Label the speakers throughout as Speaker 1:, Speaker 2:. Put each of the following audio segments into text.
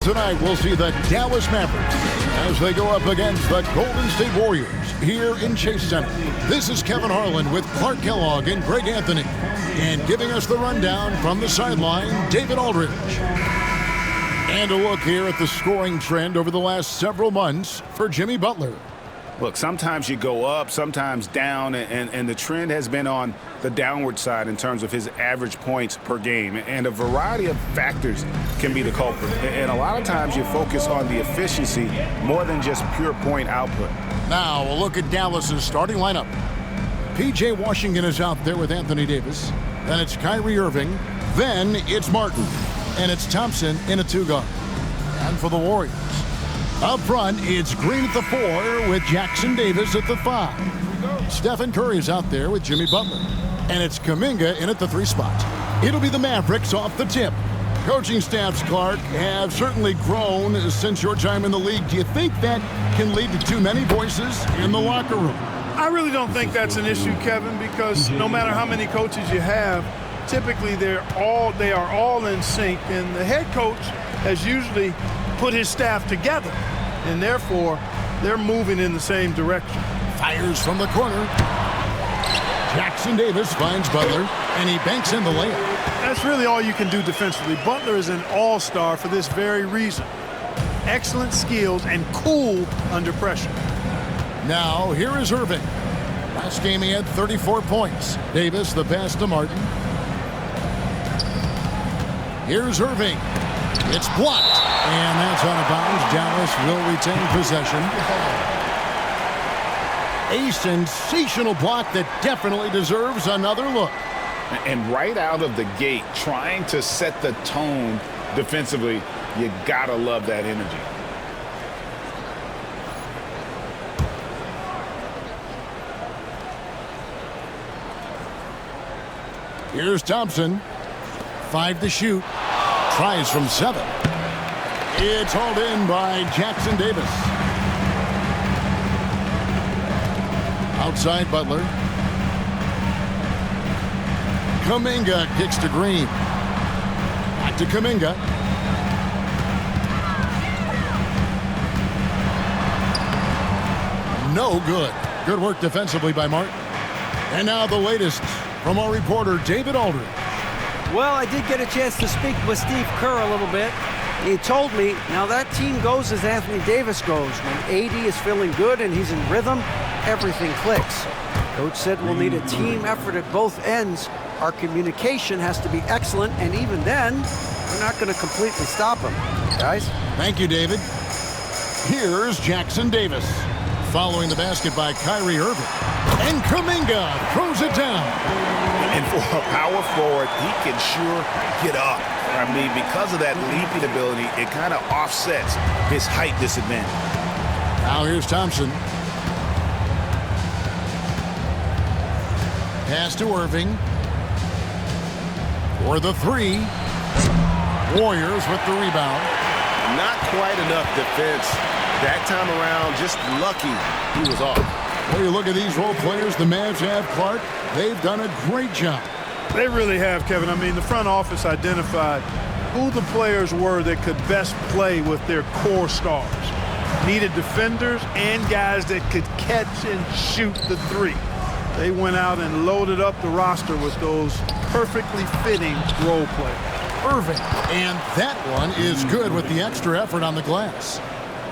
Speaker 1: Tonight, we'll see the Dallas Mavericks as they go up against the Golden State Warriors here in Chase Center. This is Kevin Harlan with Clark Kellogg and Greg Anthony. And giving us the rundown from the sideline, David Aldridge. And a look here at the scoring trend over the last several months for Jimmy Butler.
Speaker 2: Look, sometimes you go up, sometimes down, and the trend has been on the downward side in terms of his average points per game. And a variety of factors can be the culprit. And a lot of times you focus on the efficiency more than just pure point output.
Speaker 1: Now, a look at Dallas's starting lineup. P.J. Washington is out there with Anthony Davis. Then it's Kyrie Irving. Then it's Martin. And it's Thompson in a two-guard. And for the Warriors, up front, it's Green at the 4 with Jackson Davis at the 5. Stephen Kerr is out there with Jimmy Butler. And it's Kuminga in at the 3 spot. It'll be the Mavericks off the tip. Coaching staffs, Clark, have certainly grown since your time in the league. Do you think that can lead to too many voices in the locker room?
Speaker 3: I really don't think that's an issue, Kevin, because no matter how many coaches you have, typically they are all in sync, and the head coach has usually put his staff together, and therefore they're moving in the same direction.
Speaker 1: Fires from the corner. Jackson Davis finds Butler, and he banks in the layup.
Speaker 3: That's really all you can do defensively. Butler is an all-star for this very reason. Excellent skills and cool under pressure.
Speaker 1: Now, here is Irving. Last game he had 34 points. Davis, the pass to Martin. Here's Irving. It's blocked. And that's out of bounds. Dallas will retain possession. A sensational block that definitely deserves another look.
Speaker 2: And right out of the gate, trying to set the tone defensively, you gotta love that energy.
Speaker 1: Here's Thompson. 5 to shoot. Tries from 7. It's hauled in by Jackson Davis. Outside Butler. Kuminga kicks to Green. Back to Kuminga. No good. Good work defensively by Martin. And now the latest from our reporter, David Aldridge.
Speaker 4: Well, I did get a chance to speak with Steve Kerr a little bit. He told me, now that team goes as Anthony Davis goes. When AD is feeling good and he's in rhythm, everything clicks. Coach said we'll need a team effort at both ends. Our communication has to be excellent, and even then, we're not going to completely stop him. Guys?
Speaker 1: Thank you, David. Here's Jackson Davis. Following the basket by Kyrie Irving. And Kuminga throws it down.
Speaker 2: And for a power forward, he can sure get up. I mean, because of that leaping ability, it kind of offsets his height disadvantage.
Speaker 1: Now here's Thompson. Pass to Irving. For the 3. Warriors with the rebound.
Speaker 5: Not quite enough defense. That time around, just lucky he was off.
Speaker 1: Well, you look at these role players the Mavs have, Clark. They've done a great job.
Speaker 3: They really have, Kevin. I mean, the front office identified who the players were that could best play with their core stars. Needed defenders and guys that could catch and shoot the 3. They went out and loaded up the roster with those perfectly fitting role players.
Speaker 1: Irving, and that one is good with the extra effort on the glass.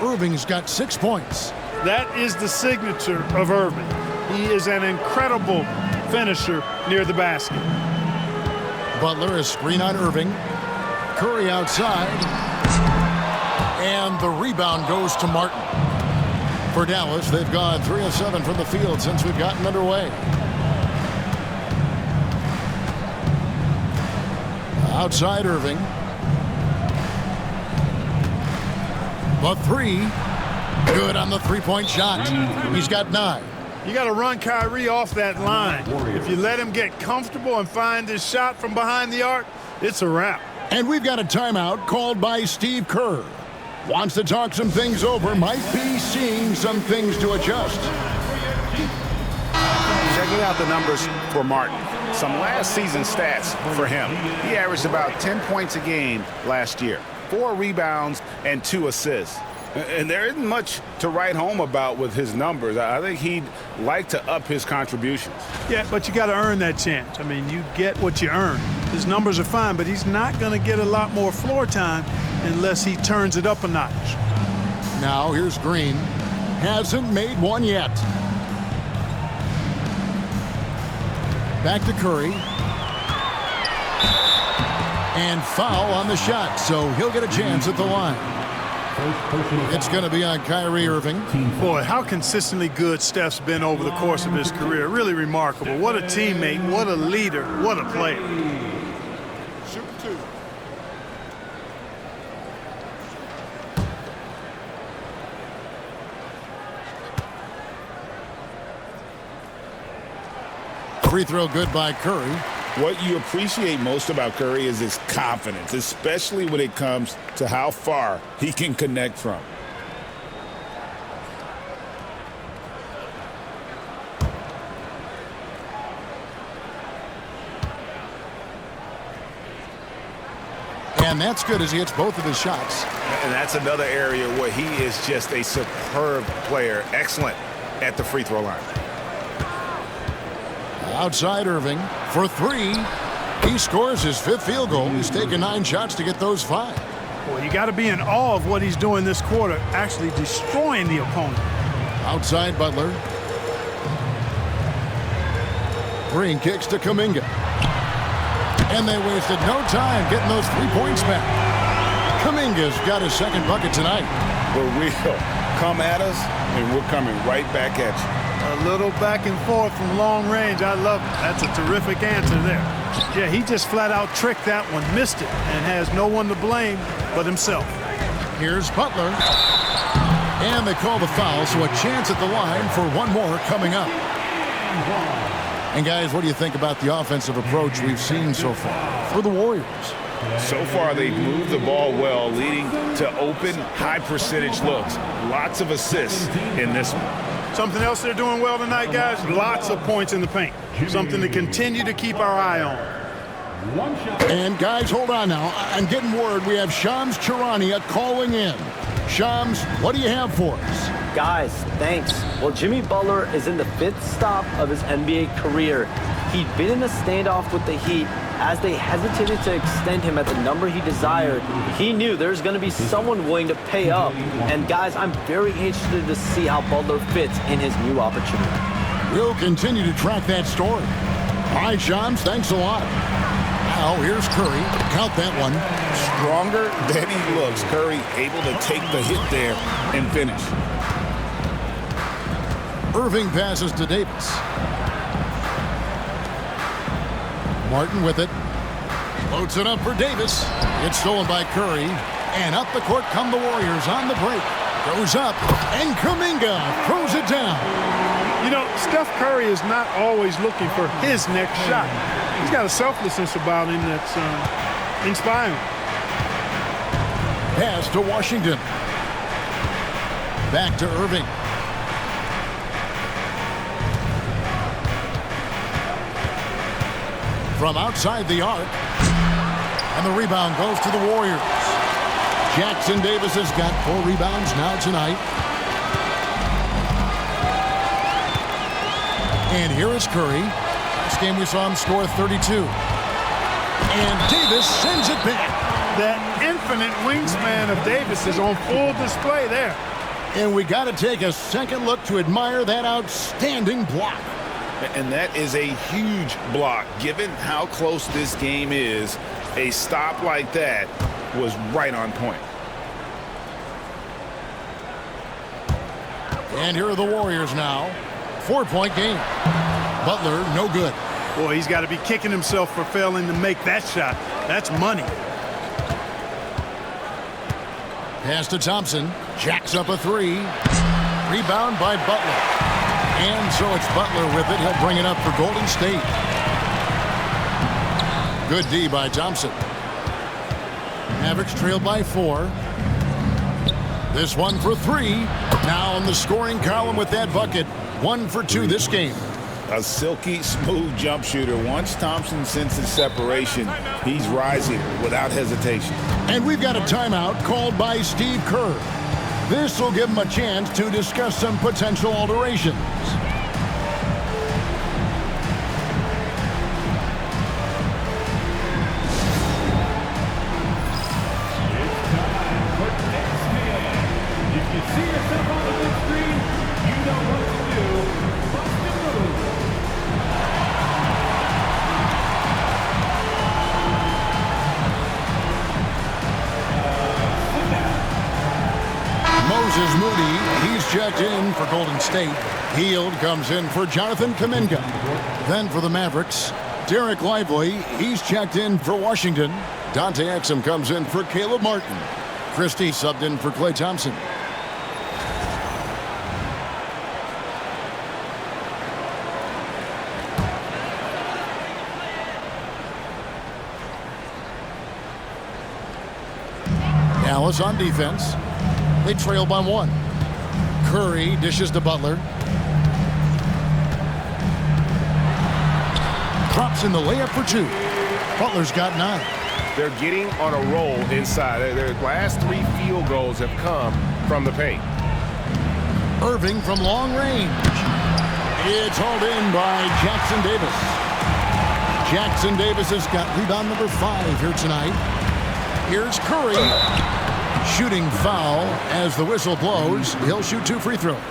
Speaker 1: Irving's got 6 points.
Speaker 3: That is the signature of Irving. He is an incredible finisher near the basket.
Speaker 1: Butler is screen on Irving. Curry outside. And the rebound goes to Martin. For Dallas, they've gone 3 of 7 from the field since we've gotten underway. Outside Irving. The 3. Good on the three-point shot. He's got 9.
Speaker 3: You got to run Kyrie off that line. If you let him get comfortable and find his shot from behind the arc, it's a wrap.
Speaker 1: And we've got a timeout called by Steve Kerr. Wants to talk some things over, might be seeing some things to adjust.
Speaker 2: Checking out the numbers for Martin. Some last season stats for him. He averaged about 10 points a game last year. 4 rebounds and 2 assists. And there isn't much to write home about with his numbers. I think he'd like to up his contributions.
Speaker 3: Yeah, but you got to earn that chance. I mean, you get what you earn. His numbers are fine, but he's not going to get a lot more floor time unless he turns it up a notch.
Speaker 1: Now here's Green. Hasn't made one yet. Back to Curry. And foul on the shot, so he'll get a chance at the line. It's going to be on Kyrie Irving.
Speaker 3: Boy, how consistently good Steph's been over the course of his career. Really remarkable. What a teammate, what a leader, what a player.
Speaker 1: Super 2. Free throw good by Curry.
Speaker 2: What you appreciate most about Curry is his confidence, especially when it comes to how far he can connect from.
Speaker 1: And that's good as he hits both of his shots.
Speaker 2: And that's another area where he is just a superb player. Excellent at the free throw line.
Speaker 1: Outside Irving for 3. He scores his 5th field goal. He's taken 9 shots to get those 5.
Speaker 3: Boy, you got to be in awe of what he's doing this quarter, actually destroying the opponent.
Speaker 1: Outside Butler. Green kicks to Kuminga. And they wasted no time getting those 3 points back. Kuminga's got his 2nd bucket tonight.
Speaker 2: For real. Come at us, and we're coming right back at you.
Speaker 3: A little back and forth from long range. I love it. That's a terrific answer there. Yeah, he just flat out tricked that one, missed it, and has no one to blame but himself.
Speaker 1: Here's Butler. And they call the foul, so a chance at the line for one more coming up. And guys, what do you think about the offensive approach we've seen so far for the Warriors?
Speaker 2: So far, they've moved the ball well, leading to open, high-percentage looks. Lots of assists in this one.
Speaker 3: Something else they're doing well tonight, guys, lots of points in the paint. Something to continue to keep our eye on.
Speaker 1: And guys, hold on now. I'm getting word we have Shams Charania calling in. Shams, what do you have for us?
Speaker 6: Guys, thanks. Well, Jimmy Butler is in the 5th stop of his NBA career. He'd been in a standoff with the Heat. As they hesitated to extend him at the number he desired, he knew there's going to be someone willing to pay up. And guys, I'm very interested to see how Butler fits in his new opportunity.
Speaker 1: We'll continue to track that story. All right, Shams, thanks a lot. Now, here's Curry. Count that one.
Speaker 2: Stronger than he looks. Curry able to take the hit there and finish.
Speaker 1: Irving passes to Davis. Martin with it. Loads it up for Davis. It's stolen by Curry. And up the court come the Warriors on the break. Goes up, and Kuminga throws it down.
Speaker 3: You know, Steph Curry is not always looking for his next shot. He's got a selflessness about him that's inspiring.
Speaker 1: Pass to Washington. Back to Irving. From outside the arc. And the rebound goes to the Warriors. Jackson Davis has got 4 rebounds now tonight. And here is Curry. Last game we saw him score 32. And Davis sends it back.
Speaker 3: That infinite wingspan of Davis is on full display there.
Speaker 1: And we got to take a second look to admire that outstanding block.
Speaker 2: And that is a huge block. Given how close this game is, a stop like that was right on point.
Speaker 1: And here are the Warriors now. 4-point game. Butler, no good.
Speaker 3: Boy, he's got to be kicking himself for failing to make that shot. That's money.
Speaker 1: Pass to Thompson. Jacks up a 3. Rebound by Butler. And so it's Butler with it. He'll bring it up for Golden State. Good D by Thompson. Mavericks trailed by 4. This one for 3. Now in the scoring column with that bucket. 1 for 2 this game.
Speaker 2: A silky smooth jump shooter. Once Thompson senses separation, he's rising without hesitation.
Speaker 1: And we've got a timeout called by Steve Kerr. This will give him a chance to discuss some potential alterations. He's checked in for Golden State. Hield comes in for Jonathan Kuminga. Then for the Mavericks, Derek Lively. He's checked in for Washington. Dante Exum comes in for Caleb Martin. Christie subbed in for Klay Thompson. Dallas on defense. They trail by 1. Curry dishes to Butler. Drops in the layup for 2. Butler's got 9.
Speaker 5: They're getting on a roll inside. Their last 3 field goals have come from the paint.
Speaker 1: Irving from long range. It's hauled in by Jackson Davis. Jackson Davis has got rebound number 5 here tonight. Here's Curry. Shooting foul as the whistle blows. He'll shoot 2 free throws.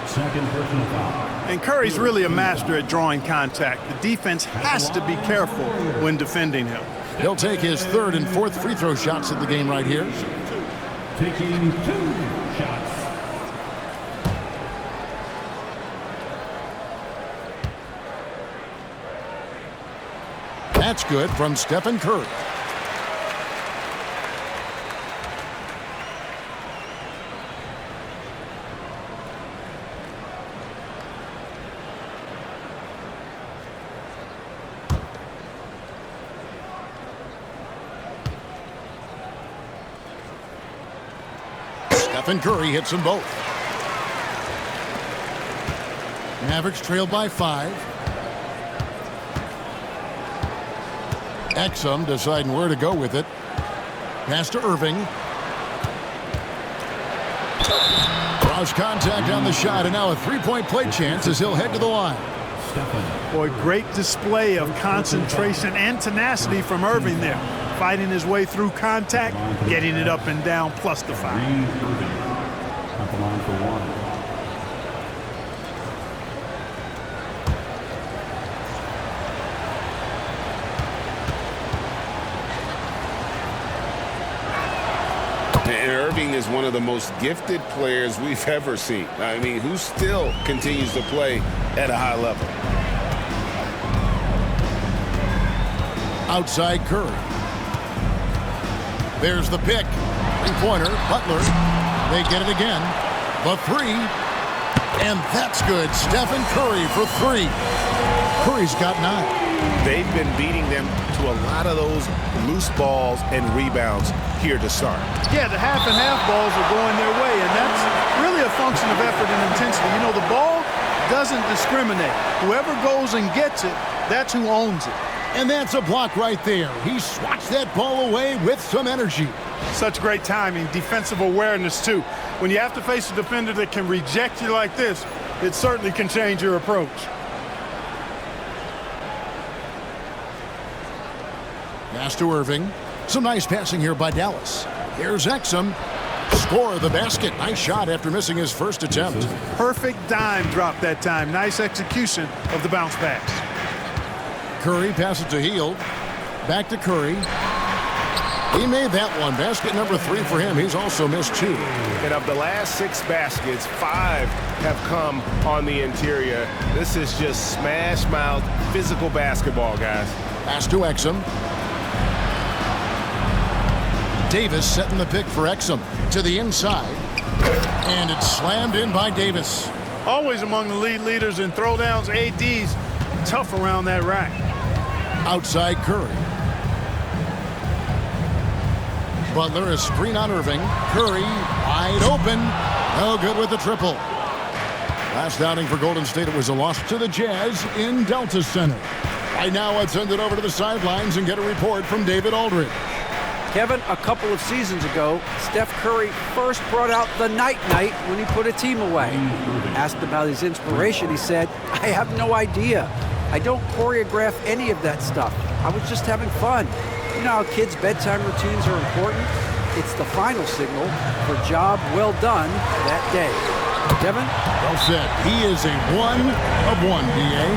Speaker 3: And Curry's really a master at drawing contact. The defense has to be careful when defending him.
Speaker 1: He'll take his 3rd and 4th free throw shots of the game right here.
Speaker 7: Taking 2 shots.
Speaker 1: That's good from Stephen Kerr. Stephen Curry hits them both. Mavericks trailed by 5. Exum deciding where to go with it. Pass to Irving. Draws contact on the shot, and now a 3-point play chance as he'll head to the line.
Speaker 3: Boy, great display of concentration and tenacity from Irving there. Fighting his way through contact, getting it up and down, plus the 5.
Speaker 7: At the line for 1.
Speaker 5: And Irving is one of the most gifted players we've ever seen. I mean, who still continues to play at a high level.
Speaker 1: Outside Kerr. There's the pick. 3-pointer. Butler. They get it again. The 3. And that's good. Stephen Curry for 3. Curry's got 9.
Speaker 5: They've been beating them to a lot of those loose balls and rebounds here to start.
Speaker 3: Yeah, the half and half balls are going their way, and that's really a function of effort and intensity. You know, the ball doesn't discriminate. Whoever goes and gets it, that's who owns it.
Speaker 1: And that's a block right there. He swats that ball away with some energy.
Speaker 3: Such great timing, defensive awareness, too. When you have to face a defender that can reject you like this, it certainly can change your approach.
Speaker 1: Pass to Irving. Some nice passing here by Dallas. Here's Exum. Score of the basket. Nice shot after missing his first attempt.
Speaker 3: Perfect dime drop that time. Nice execution of the bounce pass.
Speaker 1: Curry passes to Hield. Back to Curry. He made that one. Basket number 3 for him. He's also missed 2.
Speaker 5: And of the last 6 baskets, 5 have come on the interior. This is just smash mouth physical basketball, guys.
Speaker 1: Pass to Exum. Davis setting the pick for Exum to the inside. And it's slammed in by Davis.
Speaker 3: Always among the lead leaders in throwdowns. AD's tough around that rack.
Speaker 1: Outside Curry. Butler, a screen on Irving. Curry wide open. No good with the triple. Last outing for Golden State, it was a loss to the Jazz in Delta Center. Right now, let's send it over to the sidelines and get a report from David Aldridge.
Speaker 4: Kevin, a couple of seasons ago, Steph Curry first brought out the night-night when he put a team away. Asked about his inspiration, he said, "I have no idea. I don't choreograph any of that stuff. I was just having fun." You know how kids' bedtime routines are important? It's the final signal for job well done that day. Kevin?
Speaker 1: Well said. He is a 1 of 1, D.A.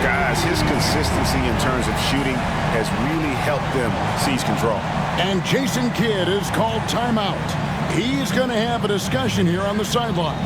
Speaker 2: Guys, his consistency in terms of shooting has really helped them seize control.
Speaker 1: And Jason Kidd is called timeout. He's going to have a discussion here on the sideline.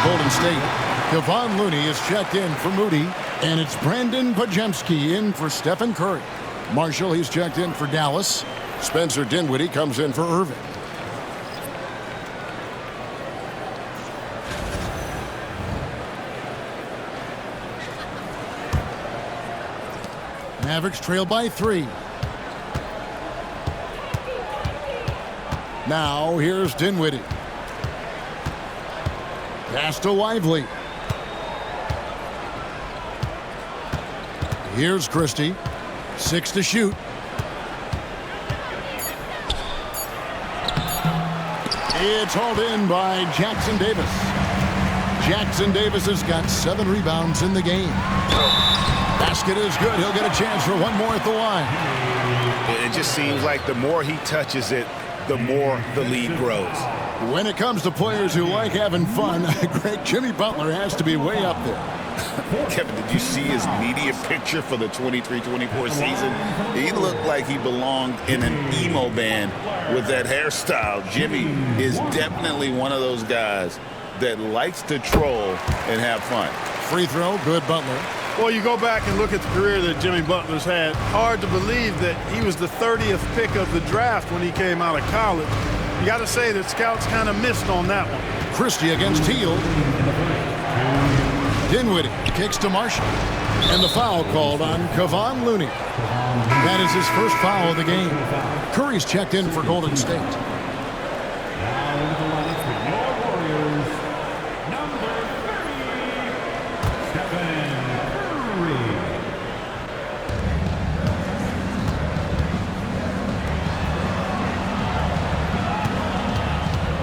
Speaker 1: Golden State. Kevon Looney is checked in for Moody, and it's Brandon Pajemski in for Stephen Curry. Marshall, he's checked in for Dallas. Spencer Dinwiddie comes in for Irving. Mavericks trail by 3. Now here's Dinwiddie. Pass to Lively. Here's Christie. 6 to shoot. It's hauled in by Jackson Davis. Jackson Davis has got 7 rebounds in the game. Basket is good. He'll get a chance for one more at the line.
Speaker 2: It just seems like the more he touches it, the more the lead grows.
Speaker 1: When it comes to players who like having fun, great Jimmy Butler has to be way up there.
Speaker 8: Kevin, did you see his media picture for the 23-24 season? He looked like he belonged in an emo band with that hairstyle. Jimmy is definitely one of those guys that likes to troll and have fun.
Speaker 1: Free throw, good Butler.
Speaker 3: Well, you go back and look at the career that Jimmy Butler's had. Hard to believe that he was the 30th pick of the draft when he came out of college. You got to say that scouts kind of missed on that one.
Speaker 1: Christie against Teal. Dinwiddie kicks to Marshall. And the foul called on Kevon Looney. That is his first foul of the game. Curry's checked in for Golden State.
Speaker 7: Now into the line for your Warriors, number 30, Stephen Curry.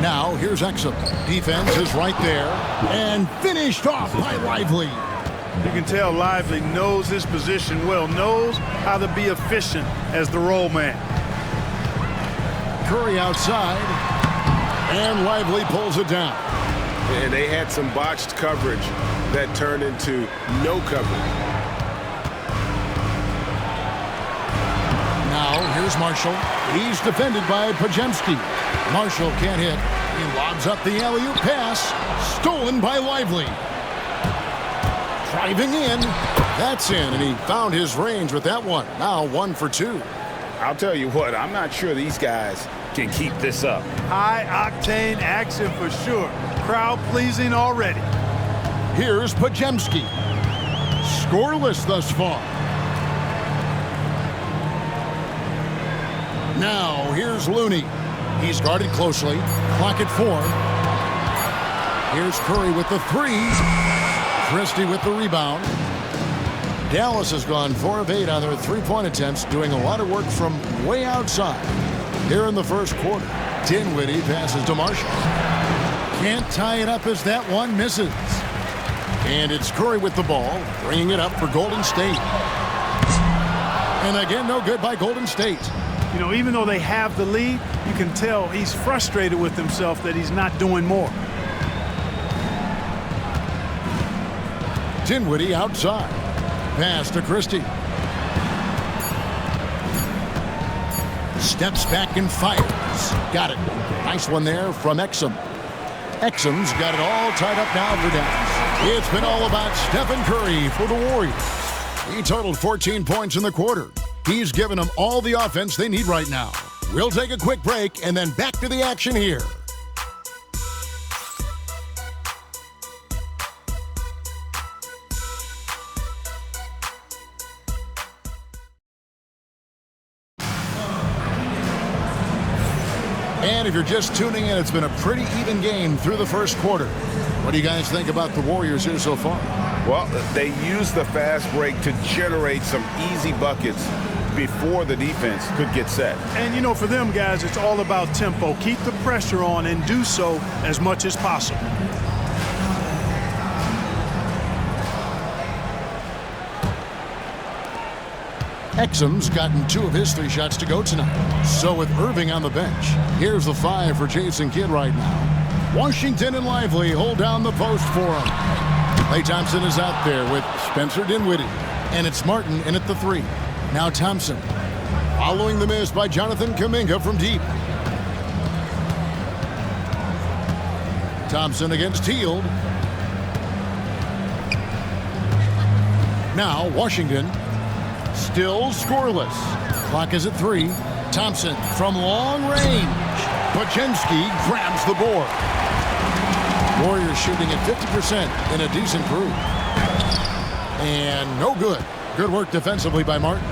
Speaker 1: Now here's Exum. Defense is right there. And finished off by Lively.
Speaker 3: You can tell Lively knows his position well, knows how to be efficient as the roll man.
Speaker 1: Curry outside. And Lively pulls it down.
Speaker 2: And they had some botched coverage that turned into no coverage.
Speaker 1: Now here's Marshall. He's defended by Pajemski. Marshall can't hit. He lobs up the alley-oop pass. Stolen by Lively. Driving in. That's in, and he found his range with that one. Now 1 for 2.
Speaker 2: I'll tell you what, I'm not sure these guys can keep this up.
Speaker 3: High-octane action for sure. Crowd-pleasing already.
Speaker 1: Here's Pajemski. Scoreless thus far. Now here's Looney. He's guarded closely. Clock at 4. Here's Curry with the 3. Christie with the rebound. Dallas has gone 4 of 8 on their three-point attempts, doing a lot of work from way outside. Here in the first quarter, Dinwiddie passes to Marshall. Can't tie it up as that one misses. And it's Curry with the ball, bringing it up for Golden State. And again, no good by Golden State.
Speaker 3: You know, even though they have the lead, you can tell he's frustrated with himself that he's not doing more.
Speaker 1: Dinwiddie outside. Pass to Christie. Steps back and fires. Got it. Nice one there from Exum. Exum's got it all tied up now for Dallas. It's been all about Stephen Curry for the Warriors. He totaled 14 points in the quarter. He's given them all the offense they need right now. We'll take a quick break and then back to the action here. And if you're just tuning in, it's been a pretty even game through the first quarter. What do you guys think about the Warriors here so far?
Speaker 2: Well, they used the fast break to generate some easy buckets before the defense could get set.
Speaker 3: And, you know, for them guys, it's all about tempo. Keep the pressure on and do so as much as possible.
Speaker 1: Exum's gotten 2 of his 3 shots to go tonight. So with Irving on the bench, here's the 5 for Jason Kidd right now. Washington and Lively hold down the post for him. Klay Thompson is out there with Spencer Dinwiddie. And it's Martin in at the 3. Now Thompson. Following the miss by Jonathan Kuminga from deep. Thompson against Hield. Now Washington. Still scoreless. Clock is at 3. Thompson from long range. Podziemski grabs the board. Warriors shooting at 50% in a decent group. And no good. Good work defensively by Martin.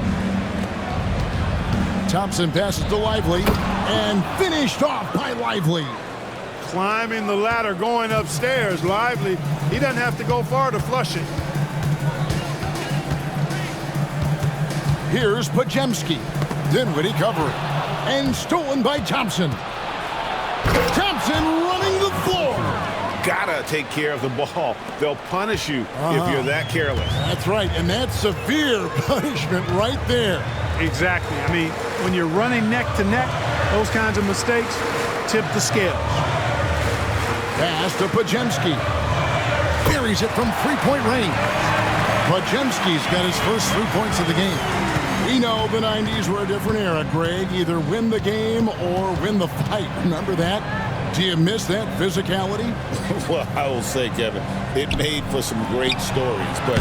Speaker 1: Thompson passes to Lively and finished off by Lively.
Speaker 3: Climbing the ladder, going upstairs. Lively, he doesn't have to go far to flush it.
Speaker 1: Here's Podziemski. Dinwiddie covering. And stolen by Thompson. Thompson running the floor.
Speaker 2: Gotta take care of the ball. They'll punish you if you're that careless.
Speaker 1: That's right, and that's severe punishment right there.
Speaker 3: Exactly. I mean, when you're running neck to neck, those kinds of mistakes tip the scales.
Speaker 1: Pass to Podziemski. Buries it from three-point range. Podziemski's got his first 3 points of the game. We know the 90s were a different era, Greg. Either win the game or win the fight. Remember that? Do you miss that physicality?
Speaker 8: Well, I will say, Kevin, it made for some great stories, but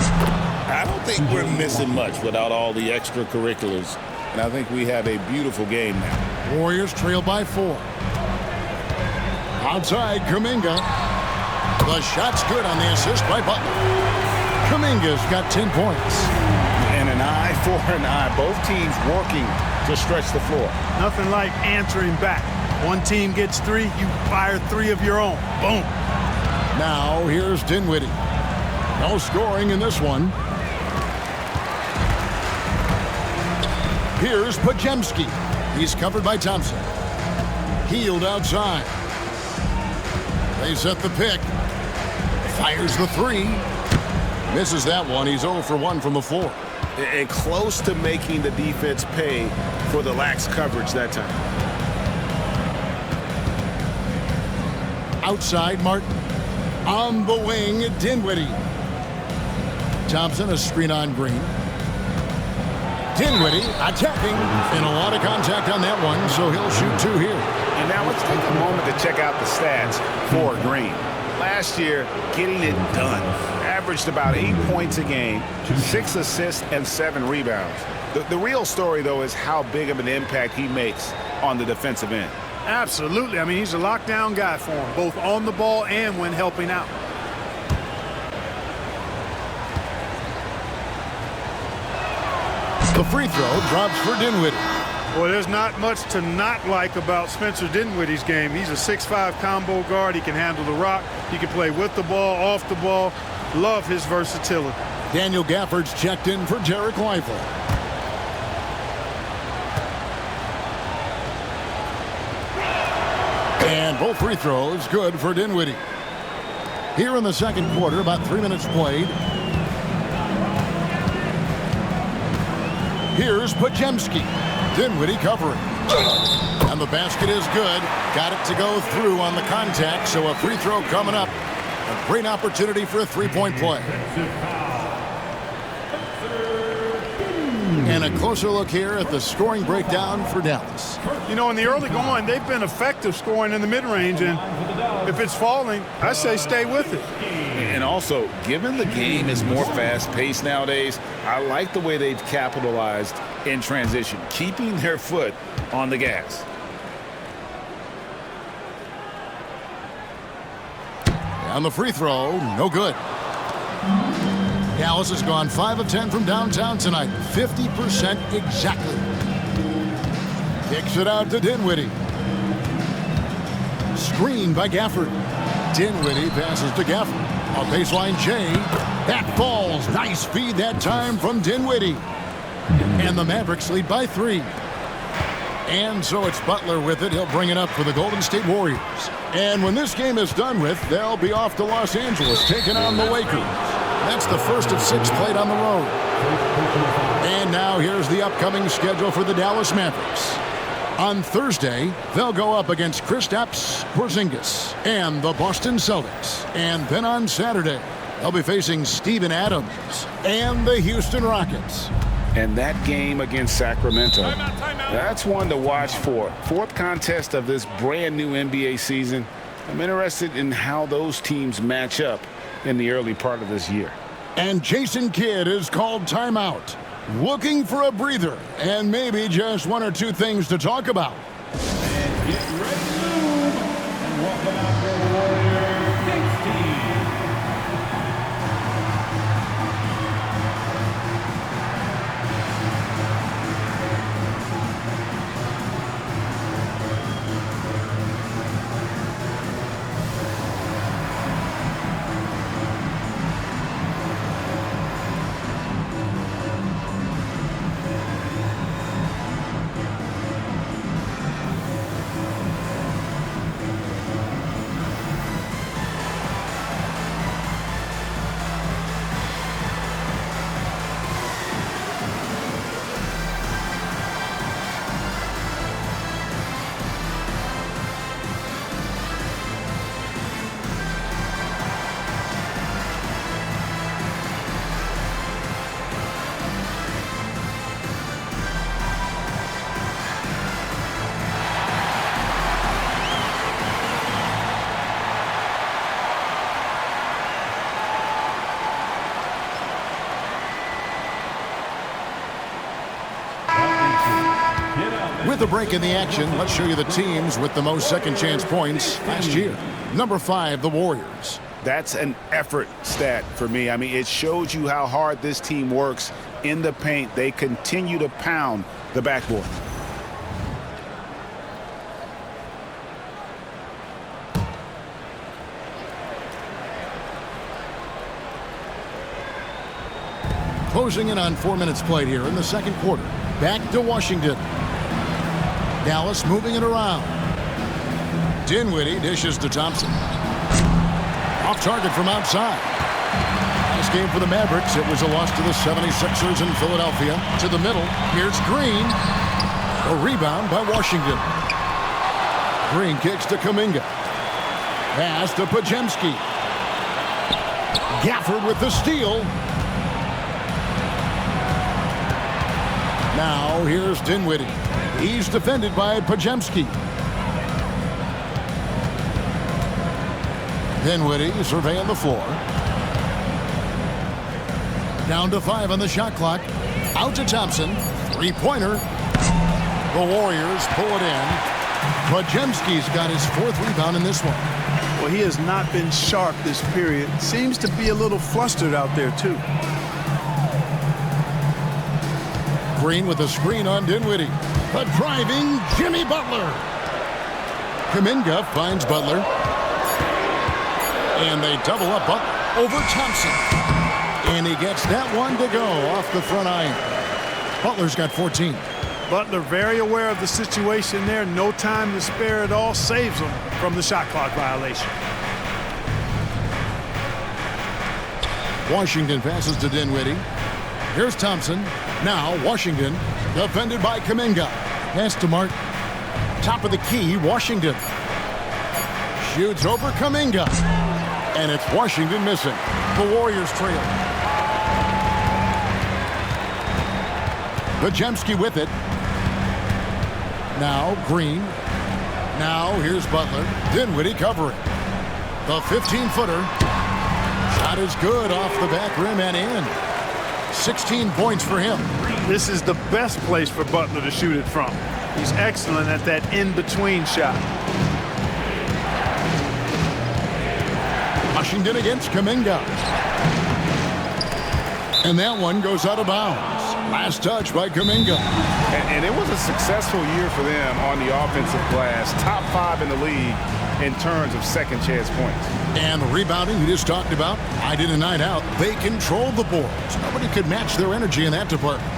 Speaker 8: I don't think we're missing much without all the extracurriculars. And I think we have a beautiful game now.
Speaker 1: Warriors trail by 4. Outside, Kuminga. The shot's good on the assist by Butler. Kuminga's got 10 points.
Speaker 2: And an eye for an eye. Both teams working to stretch the floor.
Speaker 3: Nothing like answering back. One team gets 3, you fire 3 of your own. Boom.
Speaker 1: Now here's Dinwiddie. No scoring in this one. Here's Podziemski. He's covered by Thompson. Hield outside. They set the pick. Fires the 3. Misses that one. He's 0 for 1 from the floor.
Speaker 2: And close to making the defense pay for the lax coverage that time.
Speaker 1: Outside, Martin. On the wing, Dinwiddie. Thompson, a screen on Green. Dinwiddie attacking. And a lot of contact on that one, so he'll shoot 2 here.
Speaker 2: And now let's take a moment to check out the stats for Green. Last year, getting it done. Averaged about 8 points a game, 6 assists, and 7 rebounds. The real story, though, is how big of an impact he makes on the defensive end.
Speaker 3: Absolutely. I mean, he's a lockdown guy for him, both on the ball and when helping out.
Speaker 1: The free throw drops for Dinwiddie.
Speaker 3: Well, there's not much to not like about Spencer Dinwiddie's game. He's a 6'5" combo guard. He can handle the rock. He can play with the ball, off the ball. Love his versatility.
Speaker 1: Daniel Gafford's checked in for Jarek Leifel. And both free throws good for Dinwiddie. Here in the second quarter, about 3 minutes played. Here's Pajemski. Dinwiddie covering. And the basket is good. Got it to go through on the contact, so a free throw coming up. A great opportunity for a three-point play. And a closer look here at the scoring breakdown for Dallas.
Speaker 3: You know, in the early going, they've been effective scoring in the mid-range, and if it's falling, I say stay with it.
Speaker 2: And also, given the game is more fast-paced nowadays, I like the way they've capitalized in transition, keeping their foot on the gas.
Speaker 1: On the free throw, no good. Dallas has gone 5 of 10 from downtown tonight. 50% exactly. Kicks it out to Dinwiddie. Screen by Gafford. Dinwiddie passes to Gafford. On baseline, Jay. That falls. Nice feed that time from Dinwiddie. And the Mavericks lead by 3. And so it's Butler with it. He'll bring it up for the Golden State Warriors. And when this game is done with, they'll be off to Los Angeles, taking on the Lakers. That's the first of 6 played on the road. And now here's the upcoming schedule for the Dallas Mavericks. On Thursday, they'll go up against Kristaps Porzingis and the Boston Celtics. And then on Saturday, they'll be facing Steven Adams and the Houston Rockets.
Speaker 2: And that game against Sacramento, that's one to watch for. 4th contest of this brand new NBA season. I'm interested in how those teams match up in the early part of this year.
Speaker 1: And Jason Kidd is called timeout. Looking for a breather and maybe just 1 or 2 things to talk about.
Speaker 7: And get ready to move. And welcome out for the Warriors 16.
Speaker 1: With a break in the action, let's show you the teams with the most second chance points last year. Number 5, the Warriors.
Speaker 2: That's an effort stat for me. I mean, it shows you how hard this team works in the paint. They continue to pound the backboard.
Speaker 1: Closing in on 4 minutes played here in the second quarter. Back to Washington. Dallas moving it around. Dinwiddie dishes to Thompson. Off target from outside. This game for the Mavericks. It was a loss to the 76ers in Philadelphia. To the middle. Here's Green. A rebound by Washington. Green kicks to Kuminga. Pass to Pajemski. Gafford with the steal. Now here's Dinwiddie. He's defended by Pajemski. Dinwiddie surveying the floor. Down to 5 on the shot clock. Out to Thompson. Three-pointer. The Warriors pull it in. Pajemski's got his 4th rebound in this one.
Speaker 3: Well, he has not been sharp this period. Seems to be a little flustered out there, too.
Speaker 1: Green with a screen on Dinwiddie. The driving Jimmy Butler. Kuminga finds Butler. And they double up Butler. over Thompson. And he gets that one to go off the front iron. Butler's got 14.
Speaker 3: Butler very aware of the situation there. No time to spare at all. Saves them from the shot clock violation.
Speaker 1: Washington passes to Dinwiddie. Here's Thompson. Now Washington, defended by Kuminga. Pass to Martin. Top of the key, Washington. Shoots over Kuminga. And it's Washington missing. The Warriors trail. Bajemski with it. Now Green. Now here's Butler. Dinwiddie covering. The 15-footer. Shot is good off the back rim and in. 16 points for him.
Speaker 3: This is the best place for Butler to shoot it from. He's excellent at that in-between shot.
Speaker 1: Washington against Kuminga. And that one goes out of bounds. Last touch by Kuminga.
Speaker 2: And it was a successful year for them on the offensive glass. Top 5 in the league in terms of second chance points.
Speaker 1: And the rebounding we just talked about, night in and night out, they controlled the boards. Nobody could match their energy in that department.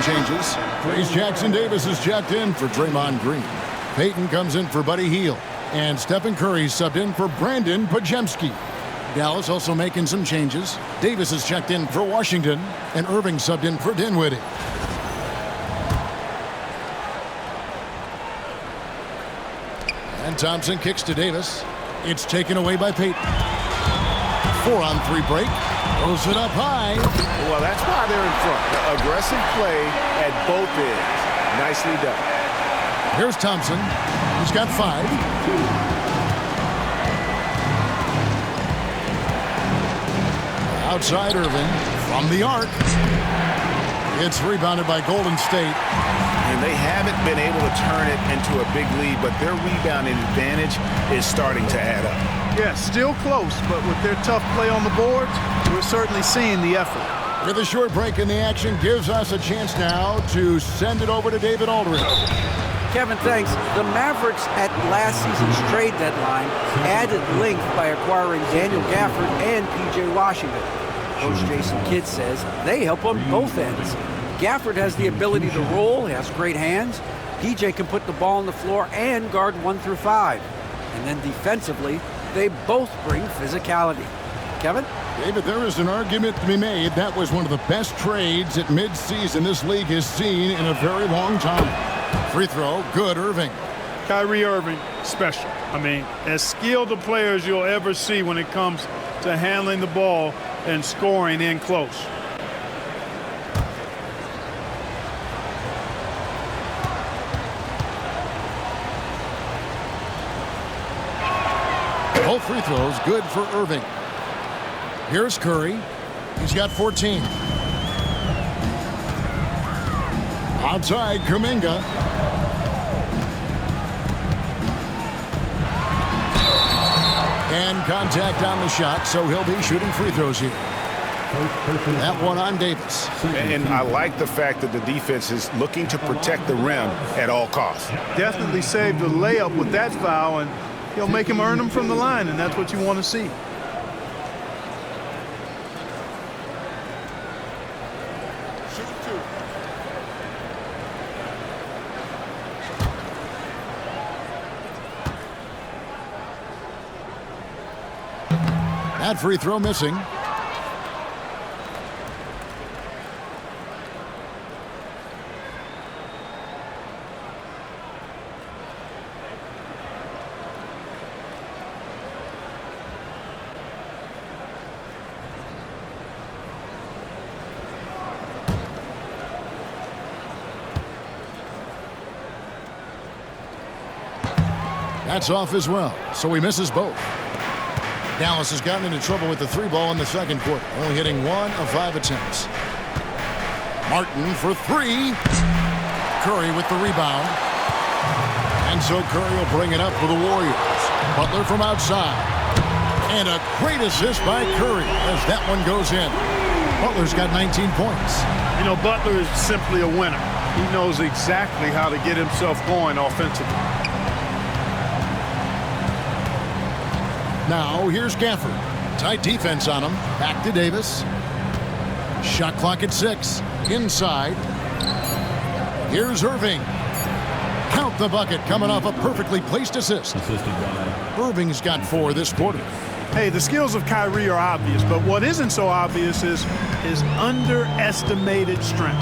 Speaker 1: Changes. Trace Jackson-Davis is checked in for Draymond Green. Payton comes in for Buddy Hield. And Stephen Curry subbed in for Brandon Bajemski. Dallas also making some changes. Davis is checked in for Washington. And Irving subbed in for Dinwiddie. And Thompson kicks to Davis. It's taken away by Payton. 4-on-3 break. Throws it up high.
Speaker 5: Well, that's why they're in front. The aggressive play at both ends. Nicely done.
Speaker 1: Here's Thompson. He's got 5. Outside Irving from the arc. It's rebounded by Golden State.
Speaker 2: And they haven't been able to turn it into a big lead, but their rebounding advantage is starting to add up.
Speaker 3: Yeah, still close, but with their tough play on the boards, we're certainly seeing the effort.
Speaker 1: With a short break in the action, gives us a chance now to send it over to David Aldridge.
Speaker 4: Kevin, thanks. The Mavericks at last season's trade deadline added length by acquiring Daniel Gafford and P.J. Washington. Coach Jason Kidd says they help on both ends. Gafford has the ability to roll, he has great hands. P.J. can put the ball on the floor and guard 1 through 5. And then defensively, they both bring physicality. Kevin?
Speaker 1: David, there is an argument to be made. That was one of the best trades at midseason this league has seen in a very long time. Free throw, good, Irving.
Speaker 3: Kyrie Irving, special. I mean, as skilled a player as you'll ever see when it comes to handling the ball and scoring in close.
Speaker 1: Both free throws good for Irving. Here's Curry. He's got 14. Outside, Kuminga. And contact on the shot, so he'll be shooting free throws here. That one on Davis.
Speaker 2: And I like the fact that the defense is looking to protect the rim at all costs.
Speaker 3: Definitely saved a layup with that foul, and he'll make him earn them from the line, and that's what you want to see.
Speaker 1: That free throw missing. That's off as well, so he misses both. Dallas has gotten into trouble with the three ball in the second quarter, only hitting 1 of 5 attempts. Martin for three. Curry with the rebound. And so Curry will bring it up for the Warriors. Butler from outside. And a great assist by Curry as that one goes in. Butler's got 19 points.
Speaker 3: You know, Butler is simply a winner. He knows exactly how to get himself going offensively.
Speaker 1: Now here's Gafford. Tight defense on him. Back to Davis. Shot clock at 6. Inside. Here's Irving. Count the bucket coming off a perfectly placed assist. Irving's got 4 this quarter.
Speaker 3: Hey, the skills of Kyrie are obvious, but what isn't so obvious is his underestimated strength.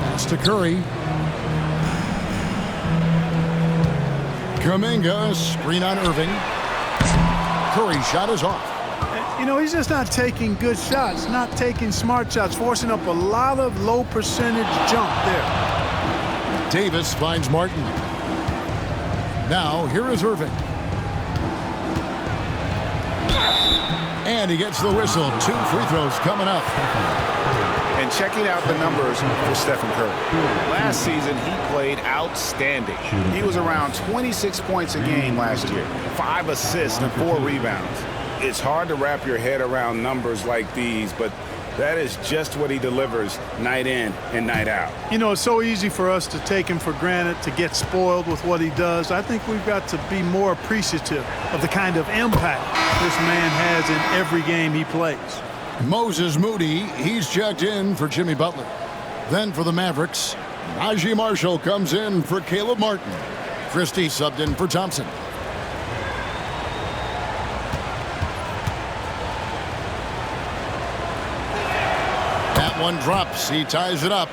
Speaker 1: Pass to Curry. Kuminga, screen on Irving. Curry shot is off.
Speaker 3: You know, he's just not taking good shots, not taking smart shots, forcing up a lot of low percentage jump there.
Speaker 1: Davis finds Martin. Now, here is Irving. And he gets the whistle. 2 free throws coming up.
Speaker 2: And checking out the numbers for Stephen Kerr. Last season, he played outstanding. He was around 26 points a game last year, 5 assists and 4 rebounds. It's hard to wrap your head around numbers like these, but that is just what he delivers night in and night out.
Speaker 3: You know, it's so easy for us to take him for granted, to get spoiled with what he does. I think we've got to be more appreciative of the kind of impact this man has in every game he plays.
Speaker 1: Moses Moody, he's checked in for Jimmy Butler. Then for the Mavericks, Najee Marshall comes in for Caleb Martin. Christie subbed in for Thompson. That one drops. He ties it up.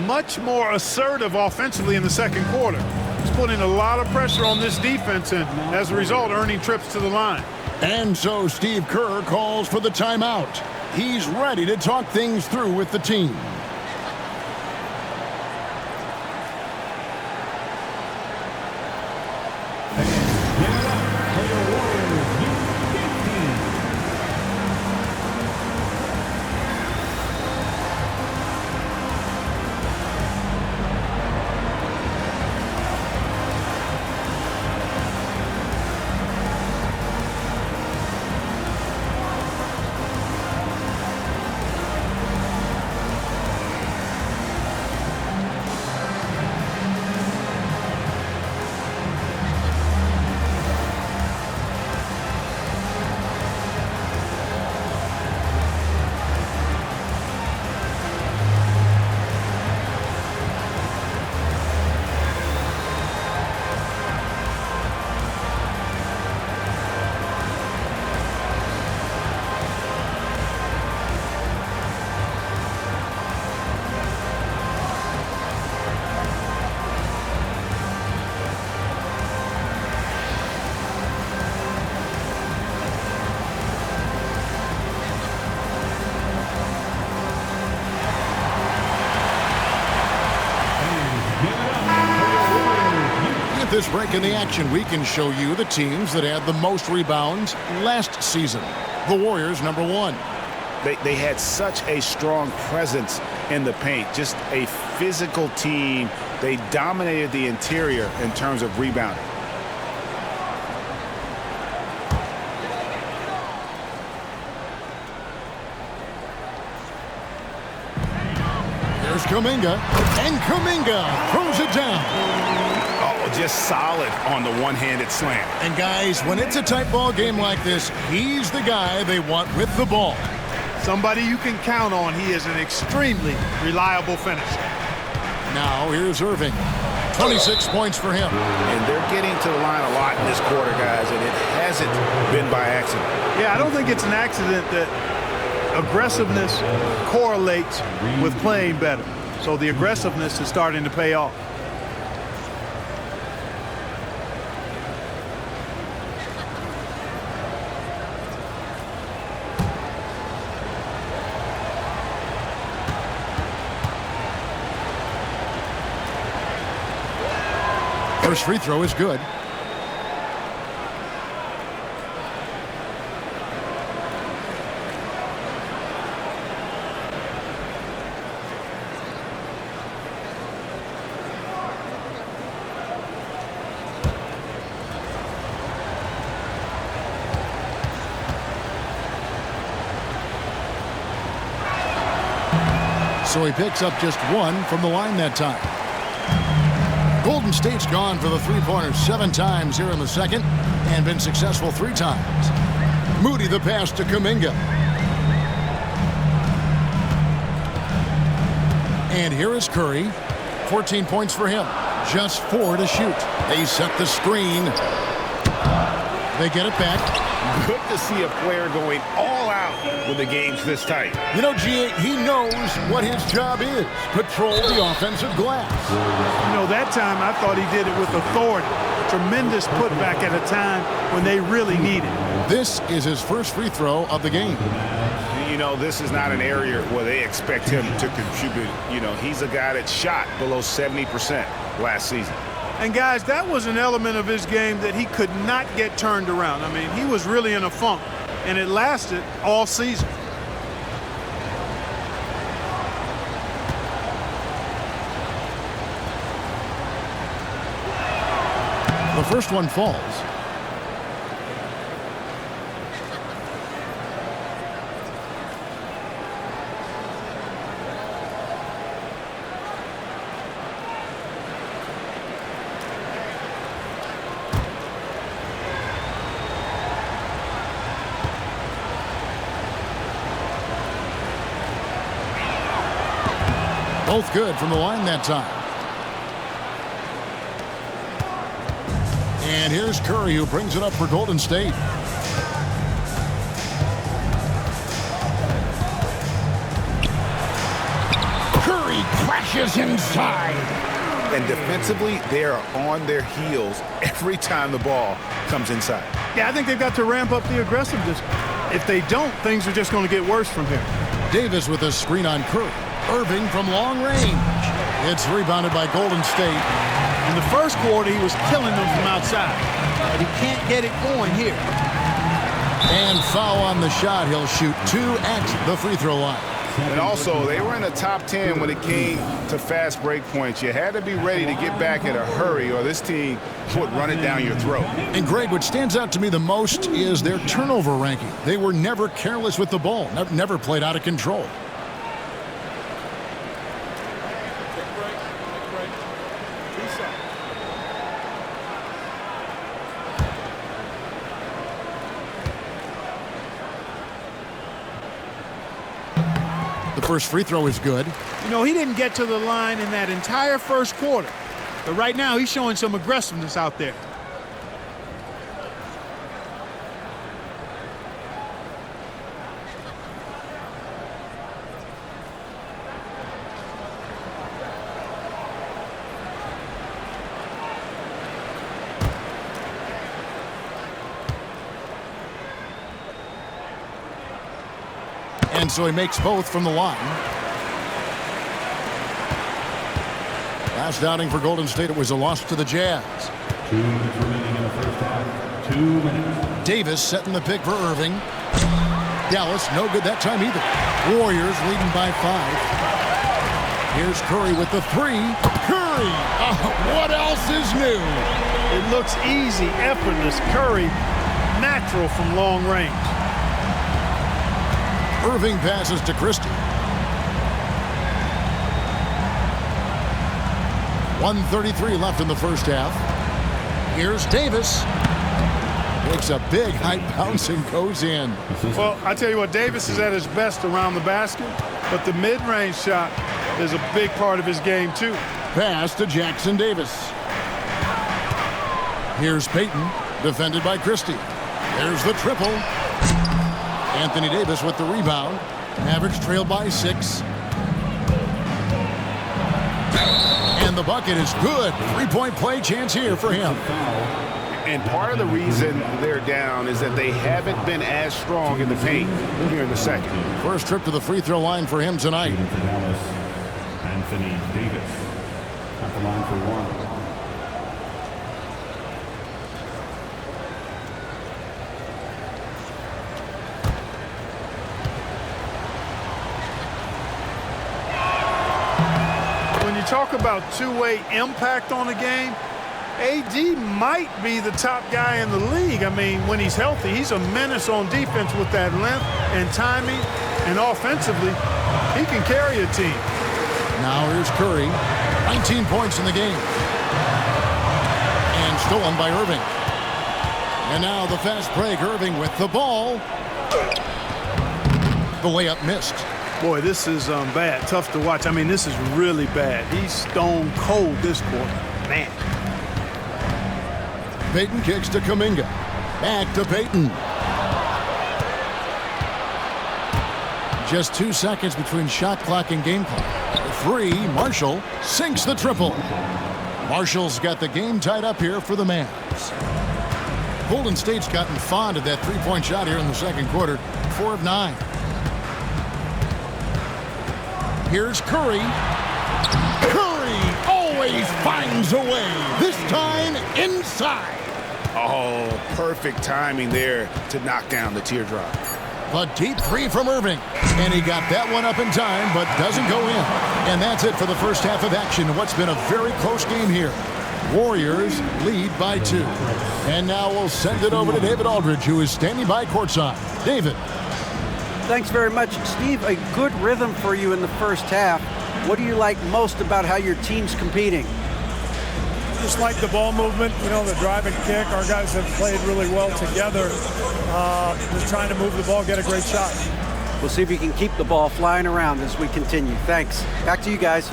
Speaker 3: Much more assertive offensively in the second quarter. He's putting a lot of pressure on this defense and, as a result, earning trips to the line.
Speaker 1: And so Steve Kerr calls for the timeout. He's ready to talk things through with the team. This break in the action, we can show you the teams that had the most rebounds last season. The Warriors, number 1.
Speaker 2: They had such a strong presence in the paint, just a physical team. They dominated the interior in terms of rebounding.
Speaker 1: There's Kuminga, and Kuminga throws it down.
Speaker 2: Just solid on the one-handed slam.
Speaker 1: And guys, when it's a tight ball game like this, he's the guy they want with the ball.
Speaker 3: Somebody you can count on. He is an extremely reliable finisher.
Speaker 1: Now here's Irving. 26 points for him.
Speaker 2: And they're getting to the line a lot in this quarter, guys, and it hasn't been by accident.
Speaker 3: Yeah, I don't think it's an accident that aggressiveness correlates with playing better. So the aggressiveness is starting to pay off.
Speaker 1: First free throw is good. So he picks up just one from the line that time. Golden State's gone for the three-pointers 7 times here in the second and been successful 3 times. Moody the pass to Kuminga. And here is Curry. 14 points for him. Just 4 to shoot. They set the screen. They get it back.
Speaker 2: Good to see a player going all out when the game's this tight.
Speaker 1: You know, G8, he knows what his job is. Patrol the offensive glass.
Speaker 3: You know, that time I thought he did it with authority. Tremendous putback at a time when they really need it.
Speaker 1: This is his first free throw of the game.
Speaker 2: You know, this is not an area where they expect him to contribute. You know, he's a guy that shot below 70% last season.
Speaker 3: And guys, that was an element of his game that he could not get turned around. I mean, he was really in a funk, and it lasted all season.
Speaker 1: The first one falls. Both good from the line that time. And here's Curry, who brings it up for Golden State. Curry crashes inside.
Speaker 2: And defensively, they are on their heels every time the ball comes inside.
Speaker 3: Yeah, I think they've got to ramp up the aggressiveness. If they don't, things are just going to get worse from here.
Speaker 1: Davis with a screen on Kerr. Irving from long range. It's rebounded by Golden State.
Speaker 3: In the first quarter, he was killing them from outside. But he can't get it going here.
Speaker 1: And foul on the shot. He'll shoot 2 at the free throw line.
Speaker 2: And also, they were in the top 10 when it came to fast break points. You had to be ready to get back in a hurry, or this team would run it down your throat.
Speaker 1: And Greg, what stands out to me the most is their turnover ranking. They were never careless with the ball, never played out of control. The first free throw is good.
Speaker 3: You know, he didn't get to the line in that entire first quarter. But right now, he's showing some aggressiveness out there.
Speaker 1: And so he makes both from the line. Last outing for Golden State, it was a loss to the Jazz.
Speaker 7: 2 minutes remaining in the first half. 2 minutes.
Speaker 1: Davis setting the pick for Irving. Dallas, no good that time either. Warriors leading by 5. Here's Curry with the 3. Curry! What else is new?
Speaker 3: It looks easy, effortless. Curry, natural from long range.
Speaker 1: Irving passes to Christie. 1:33 left in the first half. Here's Davis. Takes a big high bounce and goes in.
Speaker 3: Well, I tell you what, Davis is at his best around the basket, but the mid-range shot is a big part of his game, too.
Speaker 1: Pass to Jackson Davis. Here's Payton, defended by Christie. There's the triple. Anthony Davis with the rebound. Mavericks trail by 6. And the bucket is good. Three-point play chance here for him.
Speaker 2: And part of the reason they're down is that they haven't been as strong in the paint here in the second.
Speaker 1: First trip to the free throw line for him tonight.
Speaker 7: Anthony Davis at the line for 1.
Speaker 3: Talk about two-way impact on the game. AD might be the top guy in the league. I mean, when he's healthy, he's a menace on defense with that length and timing, and offensively, he can carry a team.
Speaker 1: Now here's Curry, 19 points in the game. And stolen by Irving. And now the fast break, Irving with the ball. The layup missed.
Speaker 3: Boy, this is bad. Tough to watch. I mean, this is really bad. He's stone cold this quarter. Man.
Speaker 1: Payton kicks to Kuminga. Back to Payton. Just 2 seconds between shot clock and game clock. 3, Marshall sinks the triple. Marshall's got the game tied up here for the Mavs. Golden State's gotten fond of that three-point shot here in the second quarter. 4 of 9. Here's Curry. Curry always finds a way. This time inside.
Speaker 2: Oh, perfect timing there to knock down the teardrop.
Speaker 1: A deep 3 from Irving. And he got that one up in time, but doesn't go in. And that's it for the first half of action. What's been a very close game here. Warriors lead by 2. And now we'll send it over to David Aldridge, who is standing by courtside. David.
Speaker 4: Thanks very much, Steve. A good rhythm for you in the first half. What do you like most about how your team's competing?
Speaker 9: Just like the ball movement, you know, the drive and kick. Our guys have played really well together. Just trying to move the ball, get a great shot.
Speaker 4: We'll see if you can keep the ball flying around as we continue. Thanks. Back to you guys.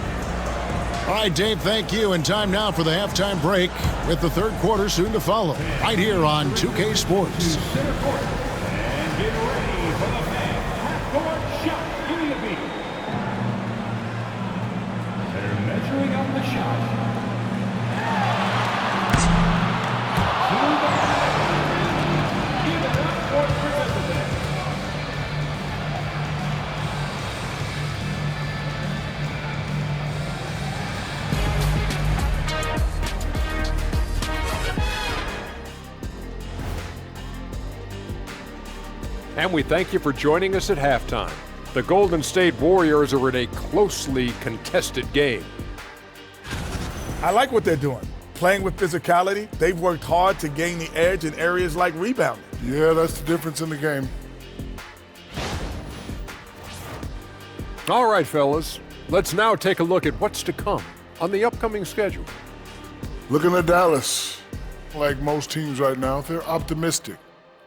Speaker 1: All right, Dave, thank you. And time now for the halftime break with the third quarter soon to follow. Right here on 2K Sports.
Speaker 7: And get ready for the half-court shot. Give me a beat. They're measuring up the shot. Give it up for President.
Speaker 10: And we thank you for joining us at halftime. The Golden State Warriors are in a closely contested game.
Speaker 11: I like what they're doing. Playing with physicality, they've worked hard to gain the edge in areas like rebounding.
Speaker 12: Yeah, that's the difference in the game.
Speaker 10: All right, fellas, let's now take a look at what's to come on the upcoming schedule.
Speaker 12: Looking at Dallas, like most teams right now, they're optimistic.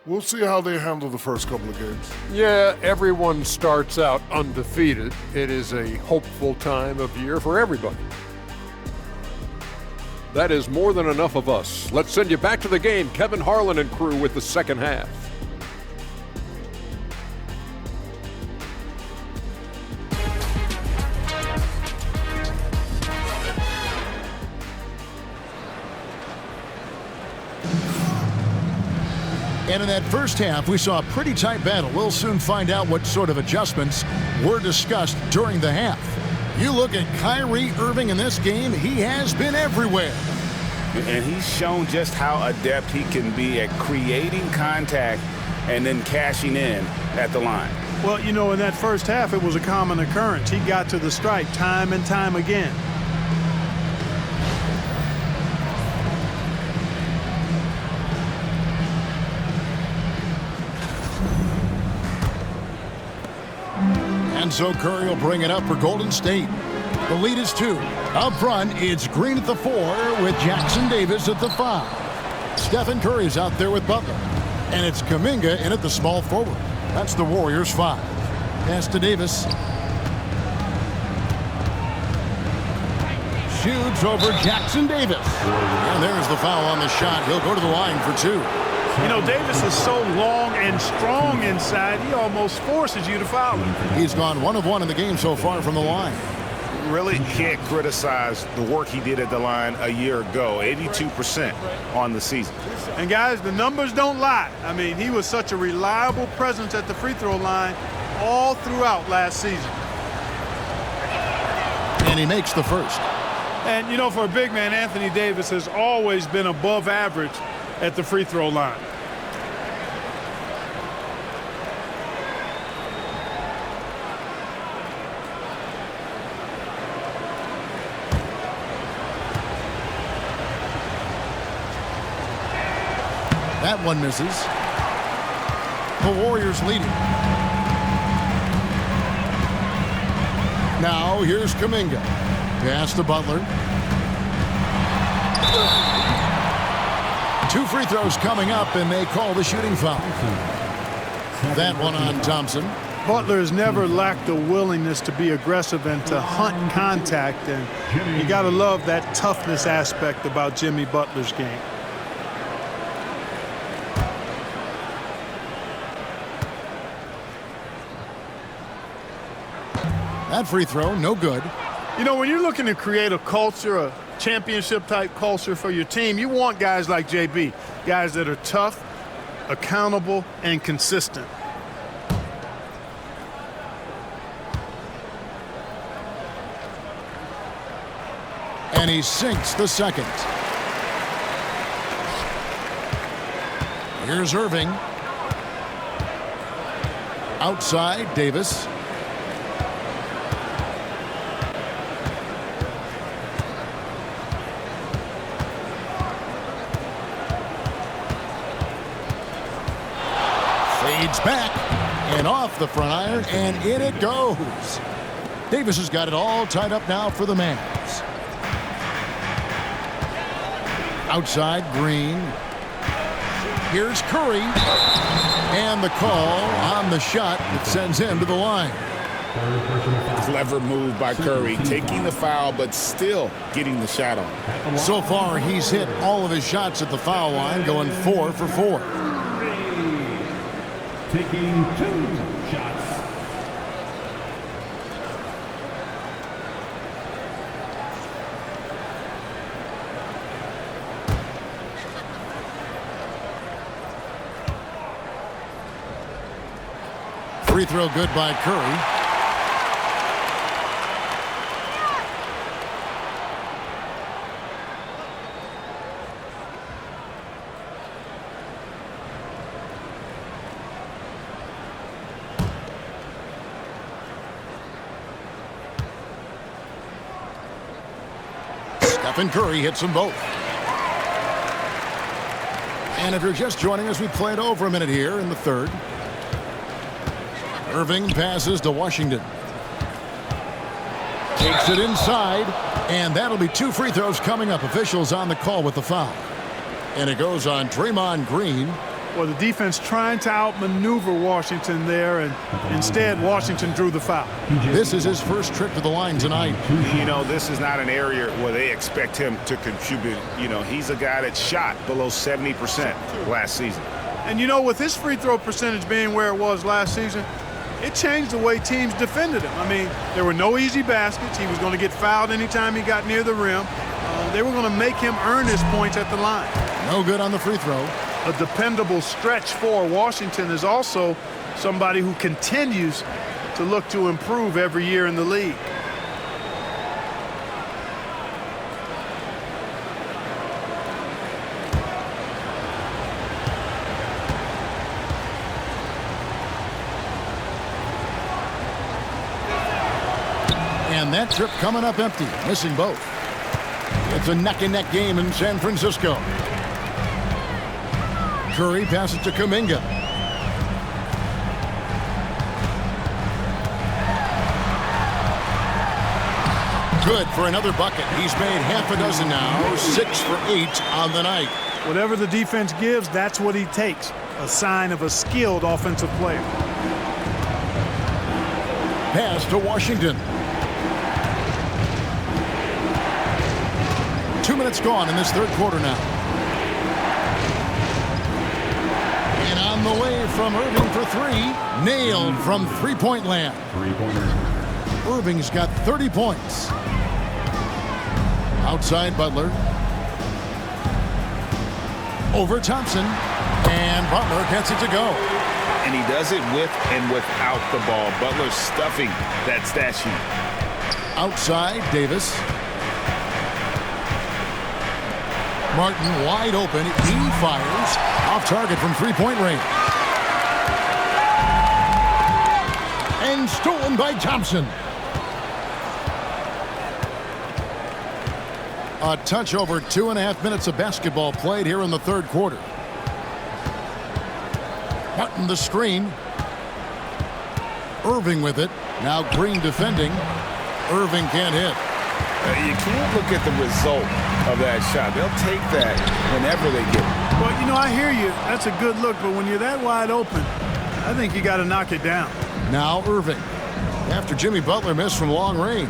Speaker 12: We'll see how they handle the first couple of games.
Speaker 10: Yeah, everyone starts out undefeated. It is a hopeful time of year for everybody. That is more than enough of us. Let's send you back to the game. Kevin Harlan and crew with the second half.
Speaker 1: And in that first half, we saw a pretty tight battle. We'll soon find out what sort of adjustments were discussed during the half. You look at Kyrie Irving in this game, he has been everywhere.
Speaker 2: And he's shown just how adept he can be at creating contact and then cashing in at the line.
Speaker 3: Well, you know, in that first half, it was a common occurrence. He got to the stripe time and time again.
Speaker 1: And so Curry will bring it up for Golden State. The lead is 2. Up front, it's Green at the 4 with Jackson Davis at the 5. Stephen Curry's out there with Butler. And it's Kuminga in at the small forward. That's the Warriors 5. Pass to Davis. Shoots over Jackson Davis. And there's the foul on the shot. He'll go to the line for 2.
Speaker 3: You know, Davis is so long and strong inside, he almost forces you to foul him.
Speaker 1: He's gone 1 of 1 in the game so far from the line.
Speaker 2: Really can't criticize the work he did at the line a year ago. 82% on the season.
Speaker 3: And guys, the numbers don't lie. I mean, he was such a reliable presence at the free throw line all throughout last season.
Speaker 1: And he makes the first.
Speaker 3: And, you know, for a big man, Anthony Davis has always been above average at the free throw line.
Speaker 1: That one misses. The Warriors leading. Now here's Kuminga. Pass to Butler. 2 free throws coming up, and they call the shooting foul. That one on Thompson.
Speaker 3: Butler has never lacked the willingness to be aggressive and to hunt contact, and you got to love that toughness aspect about Jimmy Butler's game.
Speaker 1: That free throw, no good.
Speaker 3: You know, when you're looking to create a culture, a championship-type culture for your team, you want guys like JB, guys that are tough, accountable, and consistent.
Speaker 1: And he sinks the second. Here's Irving. Outside, Davis. Fades back and off the front iron, and in it goes. Davis has got it all tied up now for the Mavs. Outside, Green. Here's Curry. And the call on the shot that sends him to the line.
Speaker 8: Clever move by Curry, taking the foul, but still getting the shot on.
Speaker 1: So far, he's hit all of his shots at the foul line, going 4 for 4.
Speaker 7: Taking 2 shots.
Speaker 1: Free throw good by Curry. Stephen Curry hits them both. And if you're just joining us, we played over a minute here in the third. Irving passes to Washington. Takes it inside, and that'll be 2 free throws coming up. Officials on the call with the foul. And it goes on Draymond Green.
Speaker 3: Well, the defense trying to outmaneuver Washington there, and instead Washington drew the foul.
Speaker 1: This is his first trip to the line tonight.
Speaker 2: You know, this is not an area where they expect him to contribute. You know, he's a guy that shot below 70% last season.
Speaker 3: And, you know, with his free throw percentage being where it was last season, it changed the way teams defended him. I mean, there were no easy baskets. He was going to get fouled anytime he got near the rim. They were going to make him earn his points at the line.
Speaker 1: No good on the free throw.
Speaker 3: A dependable stretch for Washington is also somebody who continues to look to improve every year in the league.
Speaker 1: And that trip coming up empty, missing both. It's a neck-and-neck game in San Francisco. Curry passes to Kuminga. Good for another bucket. He's made half a dozen now, 6 for 8 on the night.
Speaker 3: Whatever the defense gives, that's what he takes. a sign of a skilled offensive player.
Speaker 1: Pass to Washington. 2 minutes gone in this third quarter now. And on the way from Irving for three. Nailed from three-point land. Irving's got 30 points. Outside Butler. Over Thompson. And Butler gets it to go.
Speaker 2: And he does it with and without the ball. Butler stuffing that stat sheet.
Speaker 1: Outside Davis. Martin wide open. He fires. Off target from three-point range. And stolen by Thompson. A touch over 2.5 minutes of basketball played here in the third quarter. Martin the screen. Irving with it. Now Green defending. Irving can't hit.
Speaker 2: You can't look at the result of that shot. They'll take that whenever they get it.
Speaker 3: Well, you know, I hear you. That's a good look, but when you're that wide open, I think you got to knock it down.
Speaker 1: Now Irving. After Jimmy Butler missed from long range.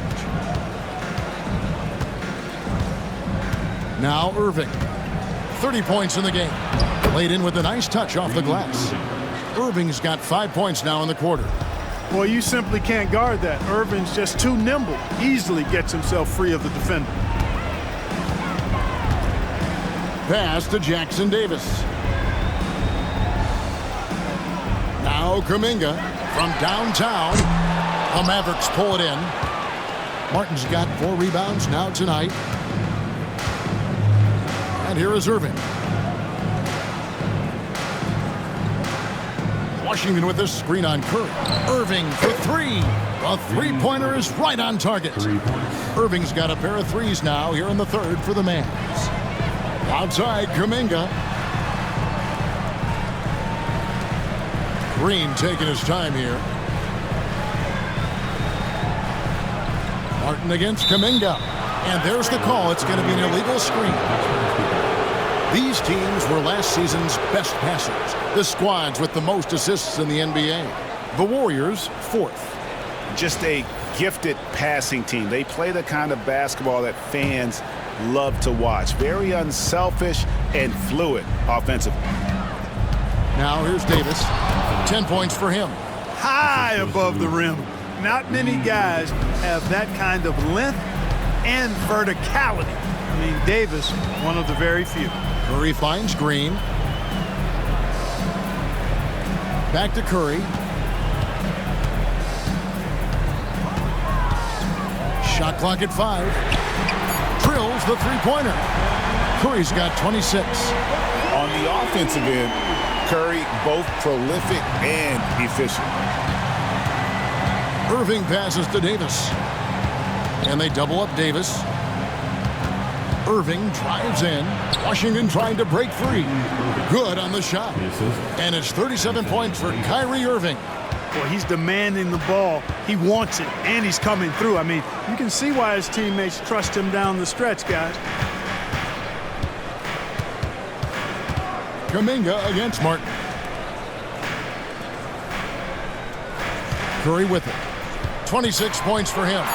Speaker 1: Now Irving. 30 points in the game. Laid in with a nice touch off the glass. Irving's got 5 points now in the quarter.
Speaker 3: Well, you simply can't guard that. Irving's just too nimble. Easily gets himself free of the defender.
Speaker 1: Pass to Jackson Davis. Now Kuminga from downtown. The Mavericks pull it in. Martin's got 4 rebounds now tonight. And here is Irving. Washington with this screen on Kerr. Irving for three. The three-pointer is right on target. Irving's got a pair of threes now here in the third for the Mavs. Outside Kuminga. Green taking his time here. Martin against Kuminga. And there's the call. It's going to be an illegal screen. These teams were last season's best passers. The squads with the most assists in the NBA. The Warriors, fourth.
Speaker 2: Just a gifted passing team. They play the kind of basketball that fans love to watch. Very unselfish and fluid offensively.
Speaker 1: Now here's Davis. 10 points for him.
Speaker 3: High above the rim. Not many guys have that kind of length and verticality. I mean, Davis, one of the very few.
Speaker 1: Curry finds Green. Back to Curry. Shot clock at 5. Drills the three-pointer. Curry's got 26.
Speaker 2: On the offensive end, Curry both prolific and efficient.
Speaker 1: Irving passes to Davis. And they double up Davis. Irving drives in. Washington trying to break free. Good on the shot. And it's 37 points for Kyrie Irving.
Speaker 3: Well, he's demanding the ball. He wants it, and he's coming through. I mean, you can see why his teammates trust him down the stretch, guys.
Speaker 1: Kuminga against Martin. Curry with it. 26 points for him.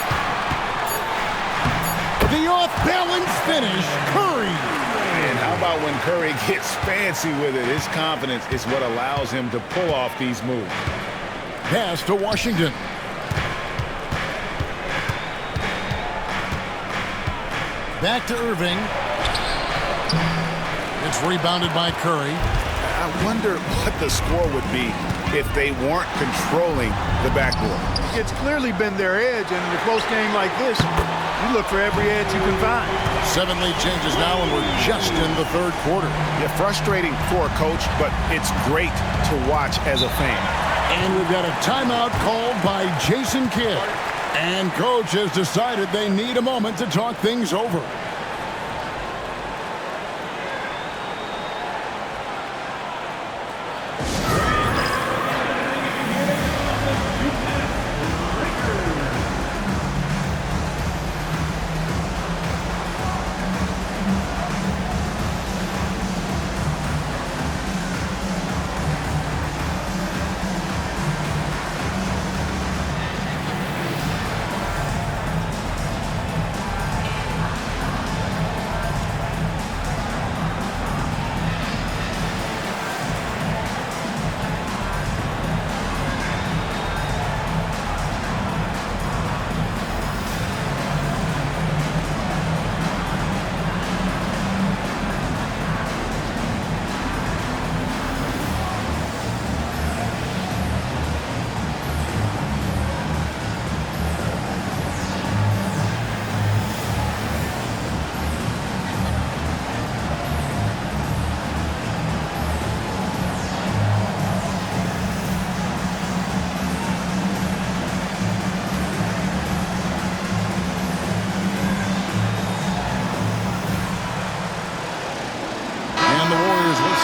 Speaker 1: The off-balance finish, Curry.
Speaker 2: And how about when Curry gets fancy with it? His confidence is what allows him to pull off these moves.
Speaker 1: Pass to Washington. Back to Irving. It's rebounded by Curry.
Speaker 2: I wonder what the score would be if they weren't controlling the backboard.
Speaker 3: It's clearly been their edge, and in a close game like this, you look for every edge you can find.
Speaker 1: 7 lead changes now, and we're just in the third quarter.
Speaker 2: Yeah, frustrating for a coach, but it's great to watch as a fan.
Speaker 1: And we've got a timeout called by Jason Kidd. And coach has decided they need a moment to talk things over.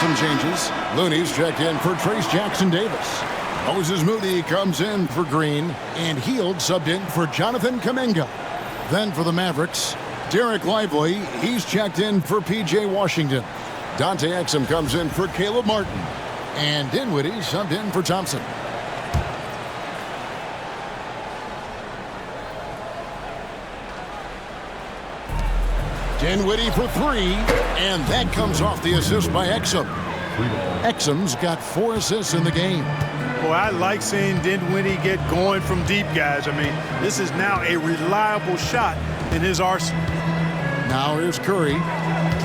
Speaker 1: some changes. Looney's checked in for Trace Jackson-Davis. Moses Moody comes in for Green, and Hield subbed in for Jonathan Kuminga. Then for the Mavericks, Derek Lively, he's checked in for P.J. Washington. Dante Exum comes in for Caleb Martin, and Dinwiddie subbed in for Thompson. Dinwiddie for three, and that comes off the assist by Exum. Exum's got 4 assists in the game.
Speaker 3: Boy, I like seeing Dinwiddie get going from deep, guys. I mean, this is now a reliable shot in his arsenal.
Speaker 1: Now here's Curry.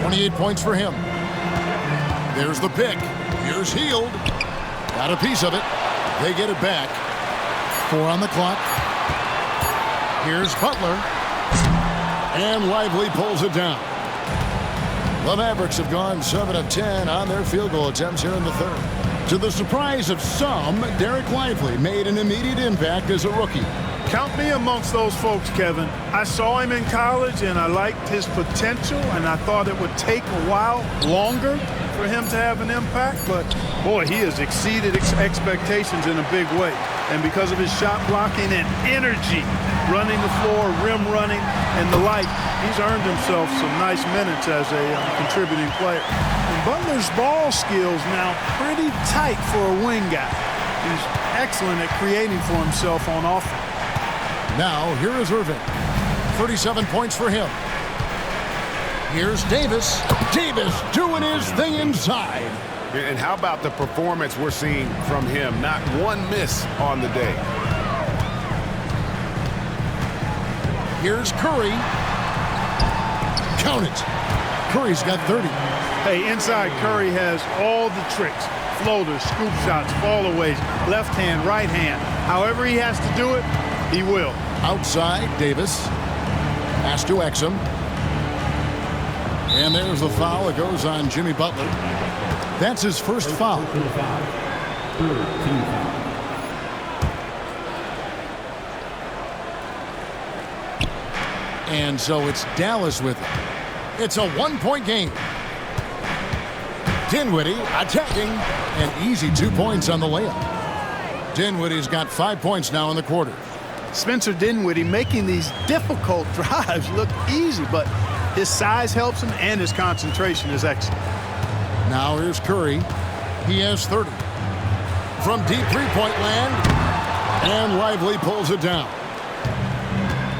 Speaker 1: 28 points for him. There's the pick. Here's Hield. Got a piece of it. They get it back. 4 on the clock. Here's Butler. And Lively pulls it down. The Mavericks have gone 7 of 10 on their field goal attempts here in the third. To the surprise of some, Derek Lively made an immediate impact as a rookie.
Speaker 3: Count me amongst those folks, Kevin. I saw him in college, and I liked his potential, and I thought it would take a while longer for him to have an impact. But, boy, he has exceeded expectations in a big way. And because of his shot blocking and energy, running the floor, rim running, and the like, he's earned himself some nice minutes as a contributing player. And Butler's ball skills now pretty tight for a wing guy. He's excellent at creating for himself on offense.
Speaker 1: Now, here is Irving. 37 points for him. Here's Davis. Davis doing his thing inside.
Speaker 5: And how about the performance we're seeing from him? Not one miss on the day.
Speaker 1: Here's Curry. Count it. Curry's got 30.
Speaker 3: Hey, inside Curry has all the tricks. Floaters, scoop shots, fallaways, left hand, right hand. However he has to do it, he will.
Speaker 1: Outside, Davis. Pass to Exum. And there's the foul. It goes on Jimmy Butler. That's his first foul. And so it's Dallas with it. It's a 1-point game. Dinwiddie attacking, and easy 2 points on the layup. Dinwiddie's got 5 points now in the quarter.
Speaker 3: Spencer Dinwiddie making these difficult drives look easy, but his size helps him and his concentration is excellent.
Speaker 1: Now here's Curry. He has 30. From deep three-point land, and Lively pulls it down.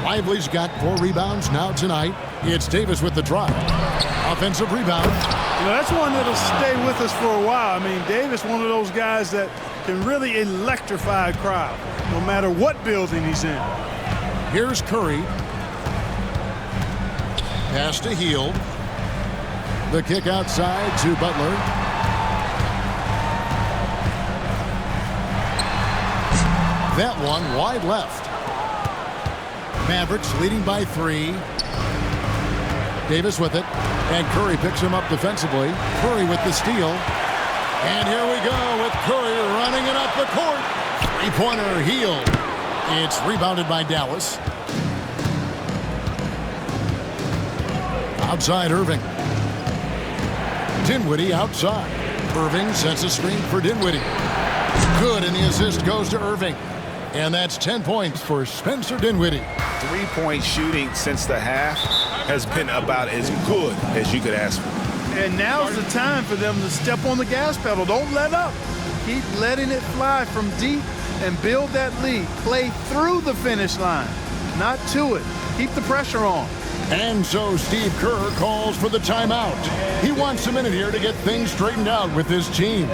Speaker 1: Lively's got 4 rebounds now tonight. It's Davis with the drive. Offensive rebound.
Speaker 3: You know, that's one that'll stay with us for a while. I mean, Davis, one of those guys that can really electrify a crowd, no matter what building he's in.
Speaker 1: Here's Curry. Pass to Hield. The kick outside to Butler. That one wide left. Mavericks leading by 3. Davis with it. And Curry picks him up defensively. Curry with the steal. And here we go with Curry running it up the court. Three-pointer Hield. It's rebounded by Dallas. Outside Irving. Dinwiddie outside. Irving sets a screen for Dinwiddie. Good, and the assist goes to Irving. And that's 10 points for Spencer Dinwiddie.
Speaker 2: 3-point shooting since the half has been about as good as you could ask for.
Speaker 3: And now's the time for them to step on the gas pedal. Don't let up. Keep letting it fly from deep and build that lead. Play through the finish line, not to it. Keep the pressure on.
Speaker 1: And so Steve Kerr calls for the timeout. He wants a minute here to get things straightened out with his team.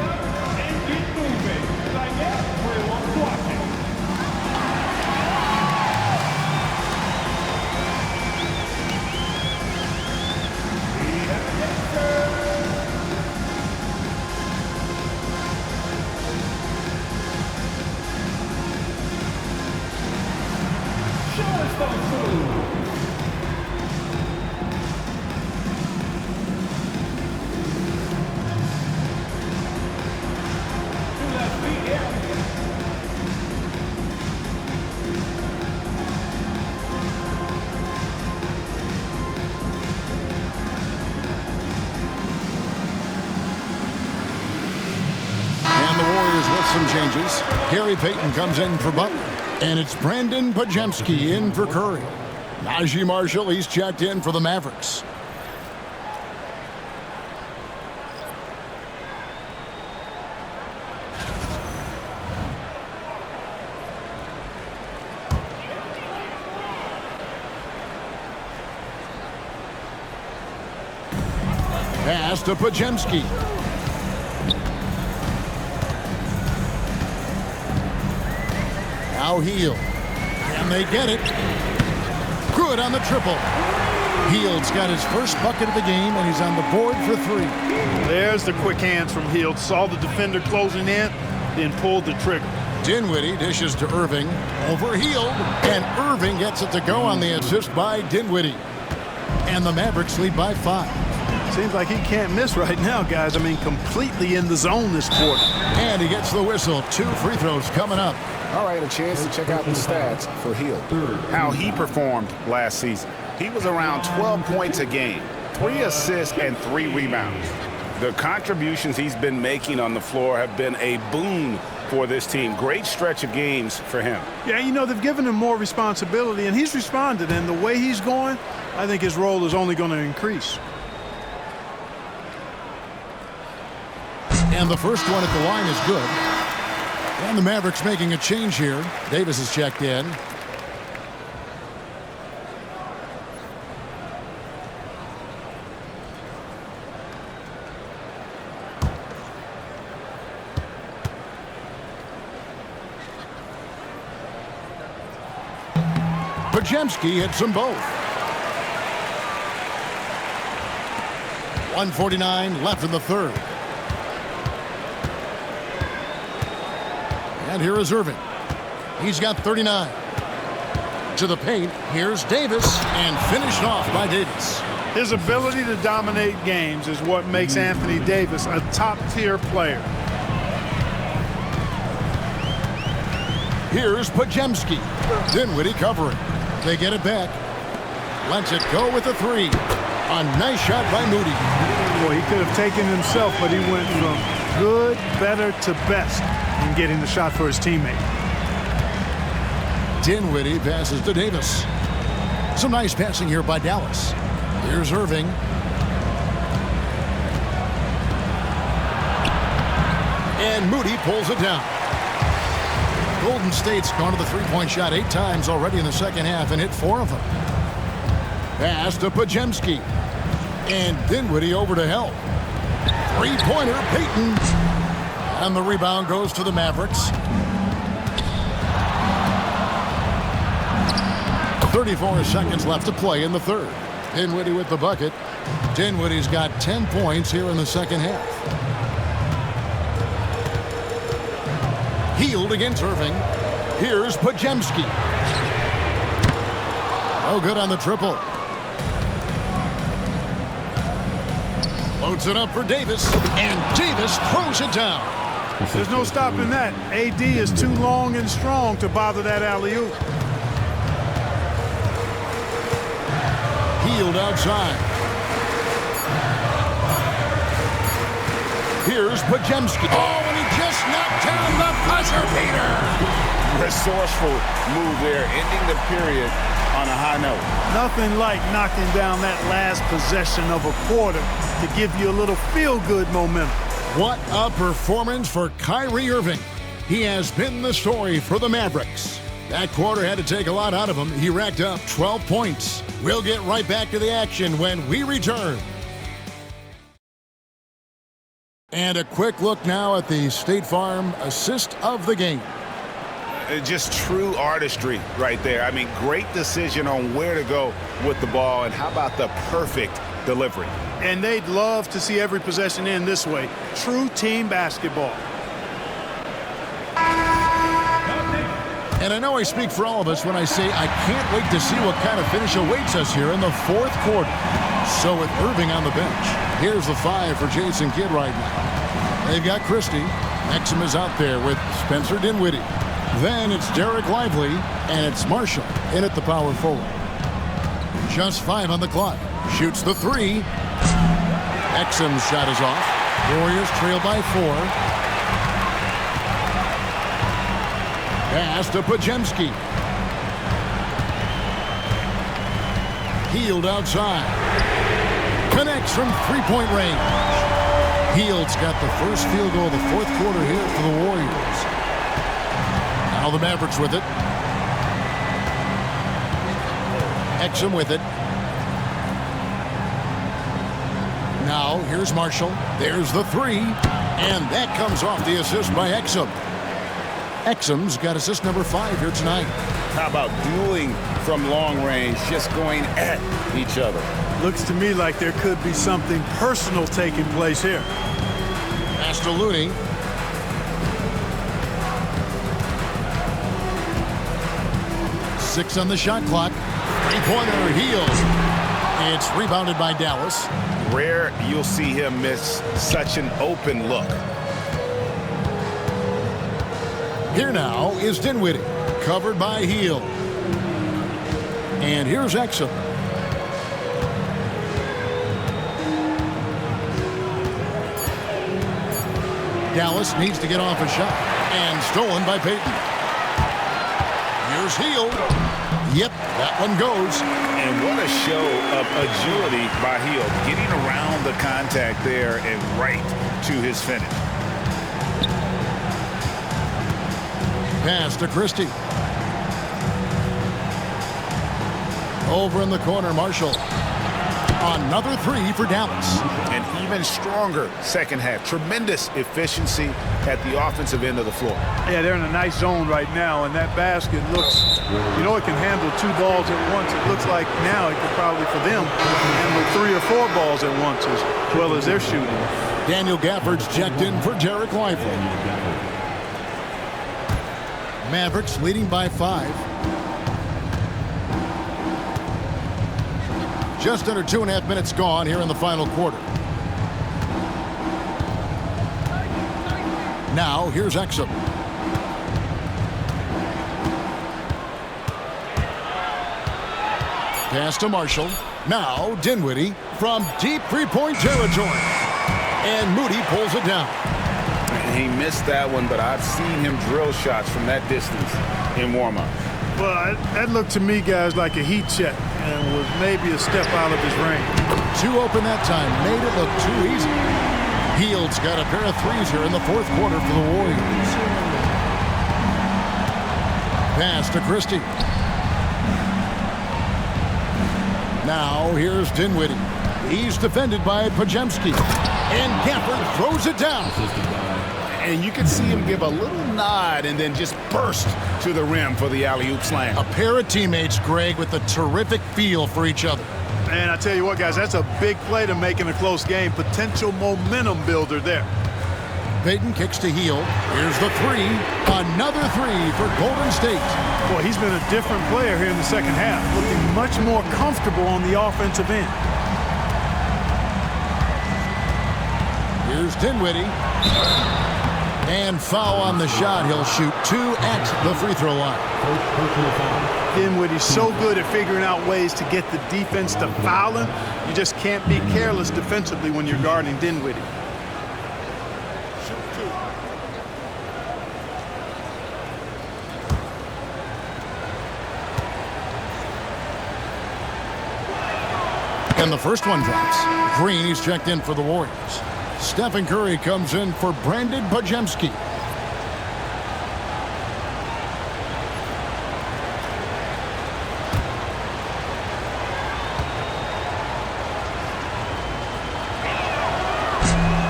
Speaker 1: changes. Gary Payton comes in for Butler. And it's Brandon Pajemski in for Curry. Najee Marshall, he's checked in for the Mavericks. Pass to Pajemski. Now Hield. Can they get it? Good on the triple. Hield's got his first bucket of the game, and he's on the board for 3.
Speaker 3: There's the quick hands from Hield. Saw the defender closing in, then pulled the trigger.
Speaker 1: Dinwiddie dishes to Irving. Over Hield, and Irving gets it to go on the assist by Dinwiddie. And the Mavericks lead by 5.
Speaker 3: Seems like he can't miss right now, guys. I mean, completely in the zone this quarter.
Speaker 1: And he gets the whistle. 2 free throws coming up.
Speaker 2: All right, a chance to check out the stats for Hield. How he performed last season. He was around 12 points a game, 3 assists and 3 rebounds. The contributions he's been making on the floor have been a boon for this team. Great stretch of games for him.
Speaker 3: Yeah, you know, they've given him more responsibility, and he's responded. And the way he's going, I think his role is only going to increase.
Speaker 1: And the first one at the line is good. And the Mavericks making a change here. Davis is checked in. Pajemski hits them both. 1:49 left in the third. And here is Irving. He's got 39. To the paint, here's Davis, and finished off by Davis.
Speaker 3: His ability to dominate games is what makes Anthony Davis a top-tier player.
Speaker 1: Here's Pajemski. Dinwiddie covering. They get it back. Lets it go with a 3. A nice shot by Moody.
Speaker 3: Boy, he could have taken himself, but he went from good, better to best in getting the shot for his teammate.
Speaker 1: Dinwiddie passes to Davis. Some nice passing here by Dallas. Here's Irving. And Moody pulls it down. Golden State's gone to the three-point shot 8 times already in the second half and hit 4 of them. Pass to Pajemski. And Dinwiddie over to help. Three-pointer, Payton. And the rebound goes to the Mavericks. 34 seconds left to play in the third. Dinwiddie with the bucket. Dinwiddie's got 10 points here in the second half. Hield against Irving. Here's Pajemski. Oh, good on the triple. Loads it up for Davis, and Davis throws it down.
Speaker 3: There's no stopping that. AD is too long and strong to bother that alley-oop.
Speaker 1: Hield outside. Here's Pajemski. Oh, and he just knocked down the buzzer beater.
Speaker 8: Resourceful move there, ending the period on a high note.
Speaker 3: Nothing like knocking down that last possession of a quarter to give you a little feel-good momentum.
Speaker 1: What a performance for Kyrie Irving. He has been the story for the Mavericks. That quarter had to take a lot out of him. He racked up 12 points. We'll get right back to the action when we return. And a quick look now at the State Farm assist of the game.
Speaker 2: Just true artistry right there. I mean, great decision on where to go with the ball, and how about the perfect delivery.
Speaker 3: And they'd love to see every possession end this way. True team basketball.
Speaker 1: And I know I speak for all of us when I say I can't wait to see what kind of finish awaits us here in the fourth quarter. So with Irving on the bench, here's the 5 for Jason Kidd right now. They've got Christie. Exum is out there with Spencer Dinwiddie. Then it's Derek Lively, and it's Marshall in at the power forward. Just 5 on the clock. Shoots the 3. Exum's shot is off. Warriors trail by 4. Pass to Pajemski. Hield outside. Connects from three-point range. Hield's got the first field goal of the fourth quarter here for the Warriors. Now the Mavericks with it. Exum with it. Now here's Marshall. There's the three. And that comes off the assist by Exum. Exum's got assist number 5 here tonight.
Speaker 8: How about dueling from long range, just going at each other?
Speaker 3: Looks to me like there could be something personal taking place here.
Speaker 1: Pass to Looney. Six on the shot clock. Three-pointer, Hield. It's rebounded by Dallas.
Speaker 2: Rare you'll see him miss such an open look.
Speaker 1: Here now is Dinwiddie, covered by Hield. And here's Exum. Dallas needs to get off a shot. And stolen by Payton. Here's Hield. Yep, that one goes.
Speaker 2: And what a show of agility by Hield, getting around the contact there and right to his finish.
Speaker 1: Pass to Christie. Over in the corner, Marshall. Another three for Dallas.
Speaker 2: An even stronger second half. Tremendous efficiency at the offensive end of the floor.
Speaker 3: Yeah, they're in a nice zone right now, and that basket looks, you know, it can handle 2 balls at once. It looks like now it could probably, for them, handle 3 or 4 balls at once as well as they're shooting.
Speaker 1: Daniel Gafford's checked in for Derek Lively. Mavericks leading by 5. Just under 2.5 minutes gone here in the final quarter. Now here's Exum. Pass to Marshall. Now Dinwiddie from deep three-point territory. And Moody pulls it down.
Speaker 2: He missed that one, but I've seen him drill shots from that distance in warm-up.
Speaker 3: Well, that looked to me, guys, like a heat check and was maybe a step out of his range.
Speaker 1: Too open that time. Made it look too easy. Hield's got a pair of threes here in the fourth quarter for the Warriors. Pass to Christie. Now here's Dinwiddie. He's defended by Pajemski. And Gafford throws it down.
Speaker 2: And you can see him give a little nod and then just burst to the rim for the alley-oop slam.
Speaker 1: A pair of teammates, Greg, with a terrific feel for each other.
Speaker 3: And I tell you what, guys, that's a big play to make in a close game. Potential momentum builder there.
Speaker 1: Payton kicks to Hield. Here's the three. Another three for Golden State.
Speaker 3: Boy, he's been a different player here in the second half, looking much more comfortable on the offensive end.
Speaker 1: Here's Dinwiddie. And foul on the shot. He'll shoot 2 at the free throw line.
Speaker 3: Dinwiddie's so good at figuring out ways to get the defense to foul him. You just can't be careless defensively when you're guarding Dinwiddie.
Speaker 1: And the first one drops. Green, he's checked in for the Warriors. Stephen Curry comes in for Brandon Pajemski.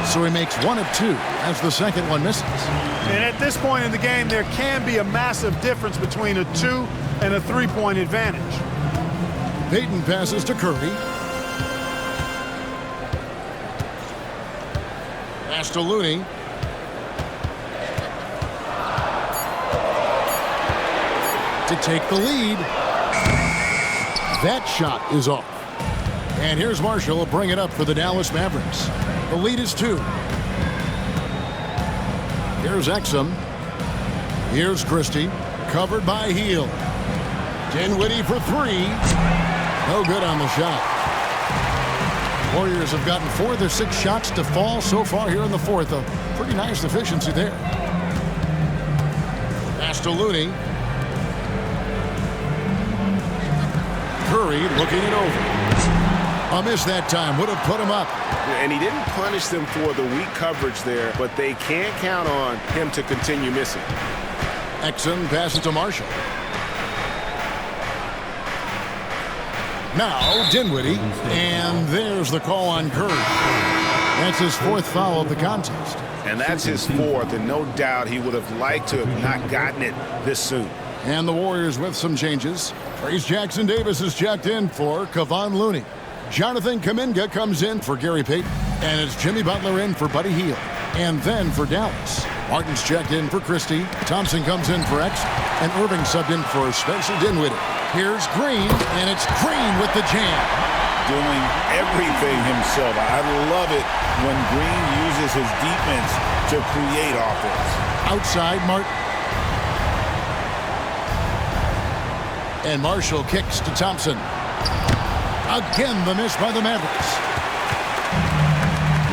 Speaker 1: So he makes 1 of 2 as the second one misses.
Speaker 3: And at this point in the game, there can be a massive difference between a 2 and a 3-point advantage.
Speaker 1: Payton passes to Curry. Pass to Looney. To take the lead. That shot is off. And here's Marshall will bring it up for the Dallas Mavericks. The lead is 2. Here's Exum. Here's Christie. Covered by Hield. Dinwiddie for 3. No good on the shot. Warriors have gotten 4 of their 6 shots to fall so far here in the fourth. A pretty nice efficiency there. Pass to Looney. Curry looking it over. A miss that time would have put him up.
Speaker 5: And he didn't punish them for the weak coverage there, but they can't count on him to continue missing.
Speaker 1: Exum passes to Marshall. Now Dinwiddie, and there's the call on Kerr. That's his fourth foul of the contest.
Speaker 5: And that's his fourth, and no doubt he would have liked to have not gotten it this soon.
Speaker 1: And the Warriors with some changes. Trace Jackson-Davis is checked in for Kevon Looney. Jonathan Kuminga comes in for Gary Payton. And it's Jimmy Butler in for Buddy Hield. And then for Dallas, Martin's checked in for Christie. Thompson comes in for X. And Irving subbed in for Spencer Dinwiddie. Here's Green, and it's Green with the jam.
Speaker 8: Doing everything himself. I love it when Green uses his defense to create offense.
Speaker 1: Outside, Martin. And Marshall kicks to Thompson. Again, the miss by the Mavericks.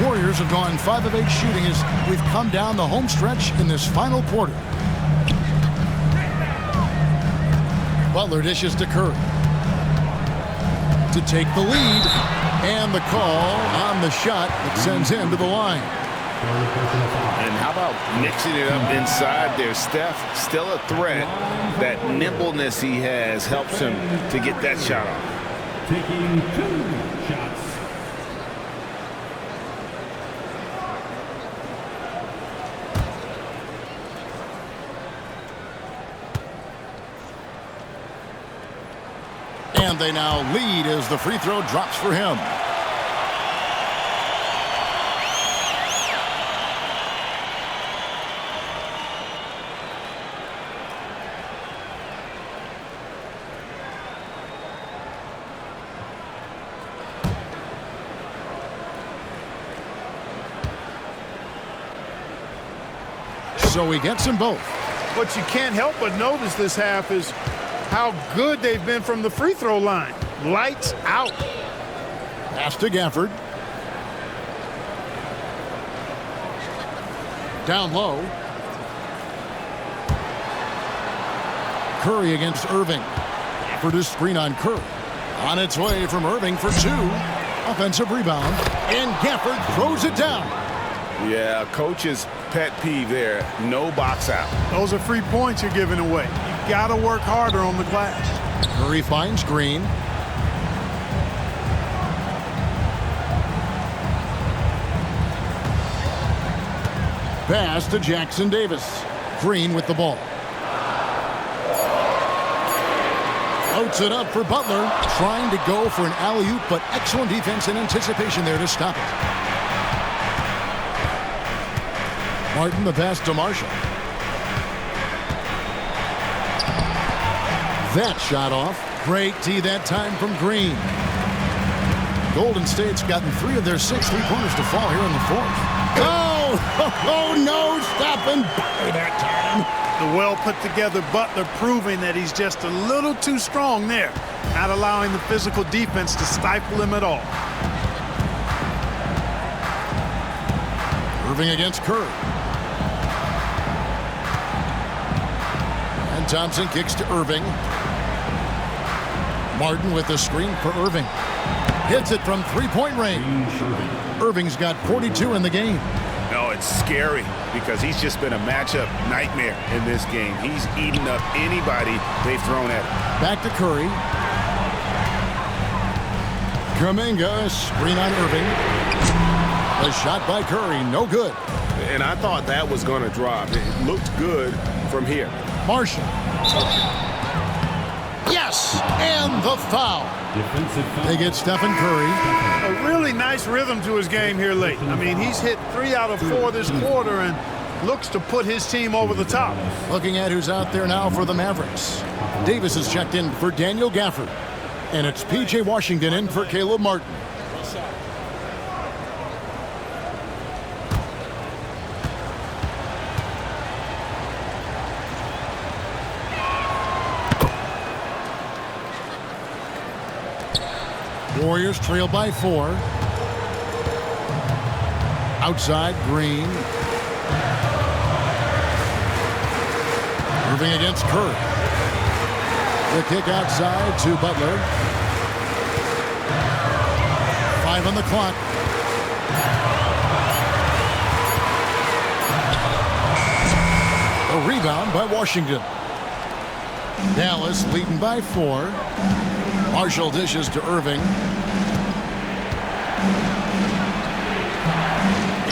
Speaker 1: Warriors have gone 5 of 8 shooting as we've come down the home stretch in this final quarter. Butler dishes to Kerr to take the lead, and the call on the shot that sends him to the line.
Speaker 5: And how about mixing it up inside there? Steph, still a threat. That nimbleness he has helps him to get that shot off.
Speaker 7: Taking 2 shots.
Speaker 1: And they now lead as the free throw drops for him. So he gets them both.
Speaker 3: What you can't help but notice this half is how good they've been from the free throw line. Lights out.
Speaker 1: Pass to Gafford. Down low. Curry against Irving. For the screen on Kerr. On its way from Irving for 2. Offensive rebound. And Gafford throws it down.
Speaker 5: Yeah, coach's pet peeve there. No box out.
Speaker 3: Those are free points you're giving away. You've got to work harder on the glass.
Speaker 1: Curry finds Green. Pass to Jackson-Davis. Green with the ball. Outs it up for Butler. Trying to go for an alley-oop, but excellent defense and anticipation there to stop it. Martin the pass to Marshall. That shot off. Great D that time from Green. Golden State's gotten 3 of their 6 3-pointers to fall here in the 4th. Oh, no, stopping Butler that time.
Speaker 3: The well put together Butler proving that he's just a little too strong there. Not allowing the physical defense to stifle him at all.
Speaker 1: Irving against Kerr. And Thompson kicks to Irving. Martin with the screen for Irving. Hits it from 3-point range. Irving's got 42 in the game.
Speaker 5: No, it's scary because he's just been a matchup nightmare in this game. He's eaten up anybody they've thrown at him.
Speaker 1: Back to Curry. Kuminga, screen on Irving. A shot by Curry, no good.
Speaker 5: And I thought that was going to drop. It looked good from here.
Speaker 1: Marshall. Yes, and the foul. They get Stephen Curry.
Speaker 3: A really nice rhythm to his game here late. I mean, he's hit 3 out of 4 this quarter and looks to put his team over the top.
Speaker 1: Looking at who's out there now for the Mavericks. Davis is checked in for Daniel Gafford. And it's P.J. Washington in for Caleb Martin. Warriors trail by 4. Outside, Green. Irving against Kerr. The kick outside to Butler. 5 on the clock. A rebound by Washington. Dallas leading by 4. Marshall dishes to Irving.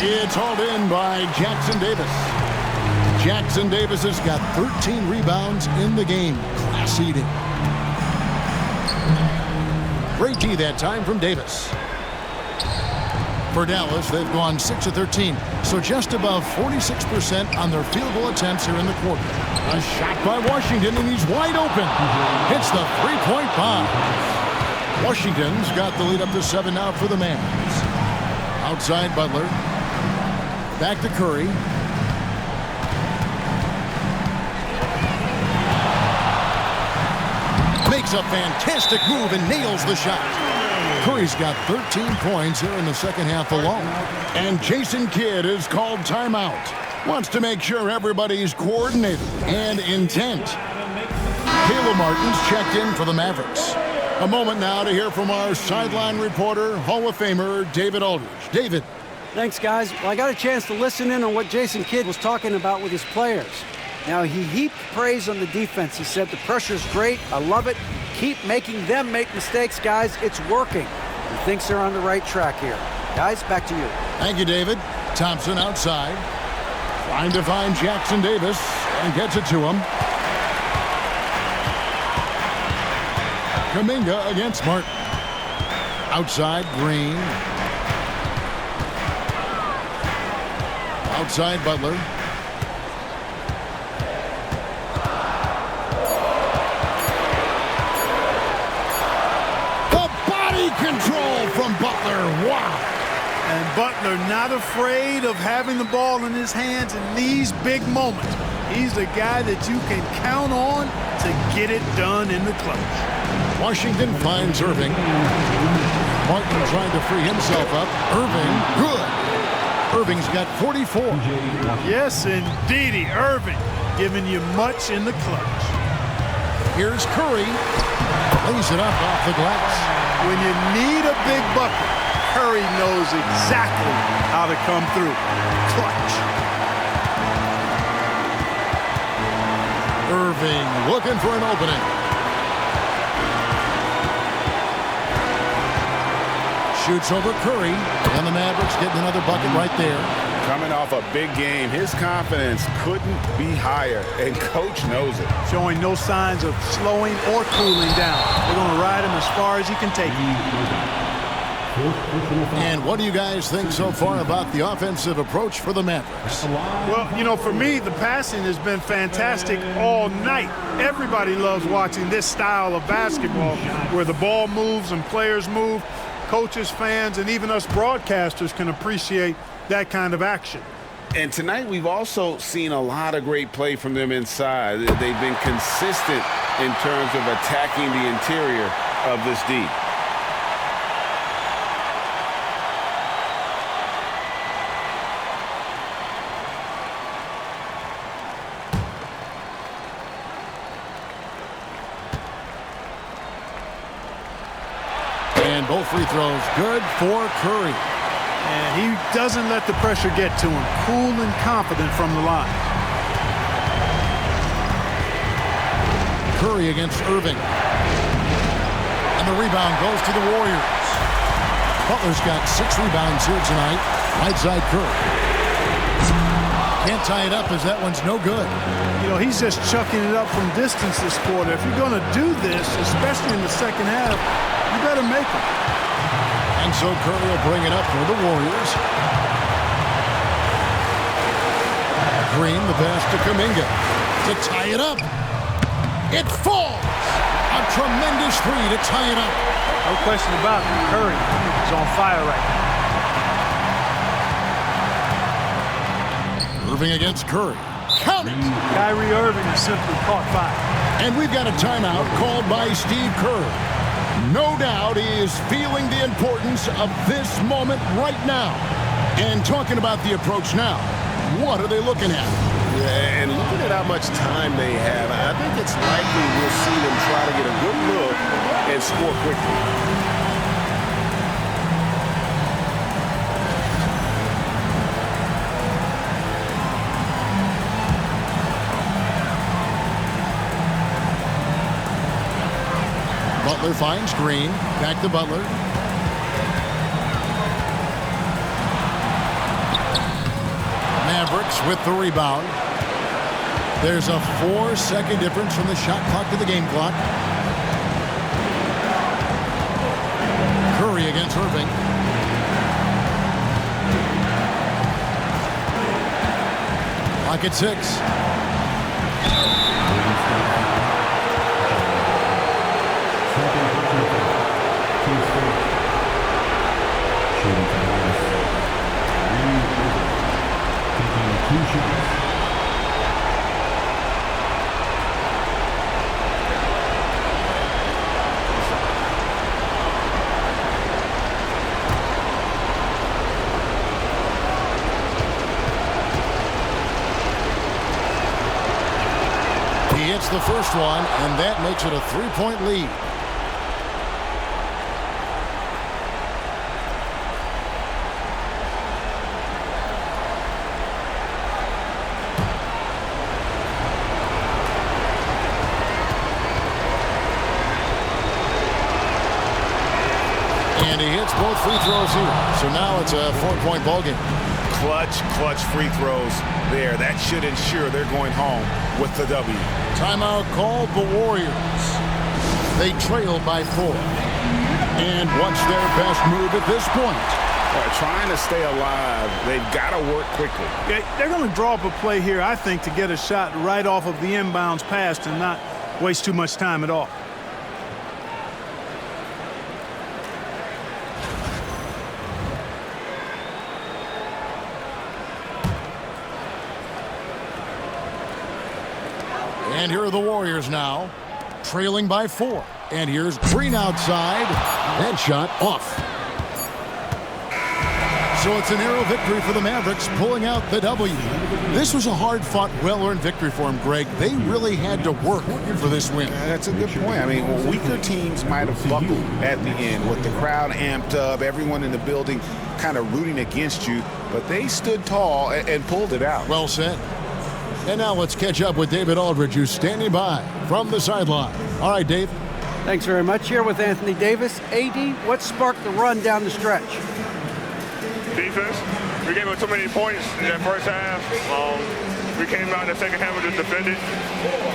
Speaker 1: It's hauled in by Jackson Davis. Jackson Davis has got 13 rebounds in the game. Class eating. Great D that time from Davis. For Dallas, they've gone 6 of 13, so just above 46% on their field goal attempts here in the quarter. A shot by Washington, and he's wide open. Hits the three-point bomb. Washington's got the lead up to 7 now for the Mavericks. Outside Butler. Back to Curry. Makes a fantastic move and nails the shot. Curry's got 13 points here in the second half alone. And Jason Kidd is called timeout. Wants to make sure everybody's coordinated and intent. Caleb Martin's checked in for the Mavericks. A moment now to hear from our sideline reporter, Hall of Famer David Aldridge. David.
Speaker 4: Thanks, guys. Well, I got a chance to listen in on what Jason Kidd was talking about with his players. Now, he heaped praise on the defense. He said the pressure's great. I love it. Keep making them make mistakes, guys. It's working. He thinks they're on the right track here. Guys, back to you.
Speaker 1: Thank you, David. Thompson outside. Trying to find Jackson Davis and gets it to him. Kuminga against Martin. Outside Green. Outside Butler. The body control from Butler. Wow.
Speaker 3: And Butler not afraid of having the ball in his hands in these big moments. He's the guy that you can count on to get it done in the clutch.
Speaker 1: Washington finds Irving. Martin trying to free himself up. Irving, good. Irving's got 44.
Speaker 3: Yes, indeedy. Irving giving you much in the clutch.
Speaker 1: Here's Curry. Lays it up off the glass.
Speaker 3: When you need a big bucket, Curry knows exactly how to come through. Clutch.
Speaker 1: Irving looking for an opening. Shoots over Curry, and the Mavericks getting another bucket right there.
Speaker 2: Coming off a big game, his confidence couldn't be higher, and Coach knows it.
Speaker 3: Showing no signs of slowing or cooling down. They're going to ride him as far as he can take him.
Speaker 1: And what do you guys think so far about the offensive approach for the Mavericks?
Speaker 3: Well, you know, for me, the passing has been fantastic all night. Everybody loves watching this style of basketball where the ball moves and players move. Coaches, fans, and even us broadcasters can appreciate that kind of action.
Speaker 2: And tonight we've also seen a lot of great play from them inside. They've been consistent in terms of attacking the interior of this D.
Speaker 1: And both free throws good for Curry.
Speaker 3: And he doesn't let the pressure get to him. Cool and confident from the line.
Speaker 1: Curry against Irving. And the rebound goes to the Warriors. Butler's got 6 rebounds here tonight. Right side Kerr. Can't tie it up as that one's no good.
Speaker 3: You know, he's just chucking it up from distance this quarter. If you're going to do this, especially in the second half, you better make it.
Speaker 1: And so Curry will bring it up for the Warriors. Green, the pass to Kuminga to tie it up. It falls. A tremendous three to tie it up.
Speaker 3: No question about it. Curry is on fire right now.
Speaker 1: Irving against Curry. Count it.
Speaker 3: Kyrie Irving has simply caught fire.
Speaker 1: And we've got a timeout called by Steve Kerr. No doubt he is feeling the importance of this moment right now. And talking about the approach now, what are they looking at?
Speaker 5: Yeah, and looking at how much time they have, I think it's likely we'll see them try to get a good look and score quickly.
Speaker 1: Butler finds Green. Back to Butler. Mavericks with the rebound. There's a 4-second difference from the shot clock to the game clock. Curry against Irving. Clock at 6. He hits the first one, and that makes it a 3-point lead. And he hits both free throws here. So now it's a 4-point ball game.
Speaker 2: Clutch free throws there. That should ensure they're going home with the W.
Speaker 1: Timeout called the Warriors. They trail by 4. And what's their best move at this point?
Speaker 2: Trying to stay alive. They've got to work quickly.
Speaker 3: Yeah, they're going to draw up a play here, I think, to get a shot right off of the inbounds pass and not waste too much time at all.
Speaker 1: And here are the Warriors now, trailing by 4. And here's Green outside. That shot off. So it's a narrow victory for the Mavericks, pulling out the W. This was a hard-fought, well-earned victory for them, Greg. They really had to work for this win.
Speaker 2: That's a good point. I mean, weaker teams might have buckled at the end with the crowd amped up, everyone in the building kind of rooting against you, but they stood tall and pulled it out.
Speaker 1: Well said. And now let's catch up with David Aldridge, who's standing by from the sideline. All right, Dave.
Speaker 4: Thanks very much. Here with Anthony Davis. AD, what sparked the run down the stretch?
Speaker 13: Defense. We gave up too many points in that first half. We came out in the second half and just defended.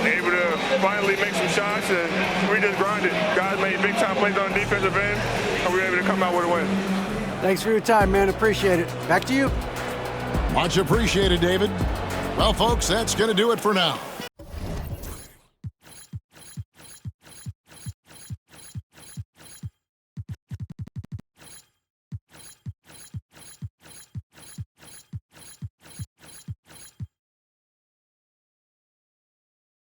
Speaker 13: Able to finally make some shots, and we just grinded. Guys made big-time plays on the defensive end, and we were able to come out with a win.
Speaker 4: Thanks for your time, man. Appreciate it. Back to you.
Speaker 1: Much appreciated, David. Well, folks, that's going to do it for now.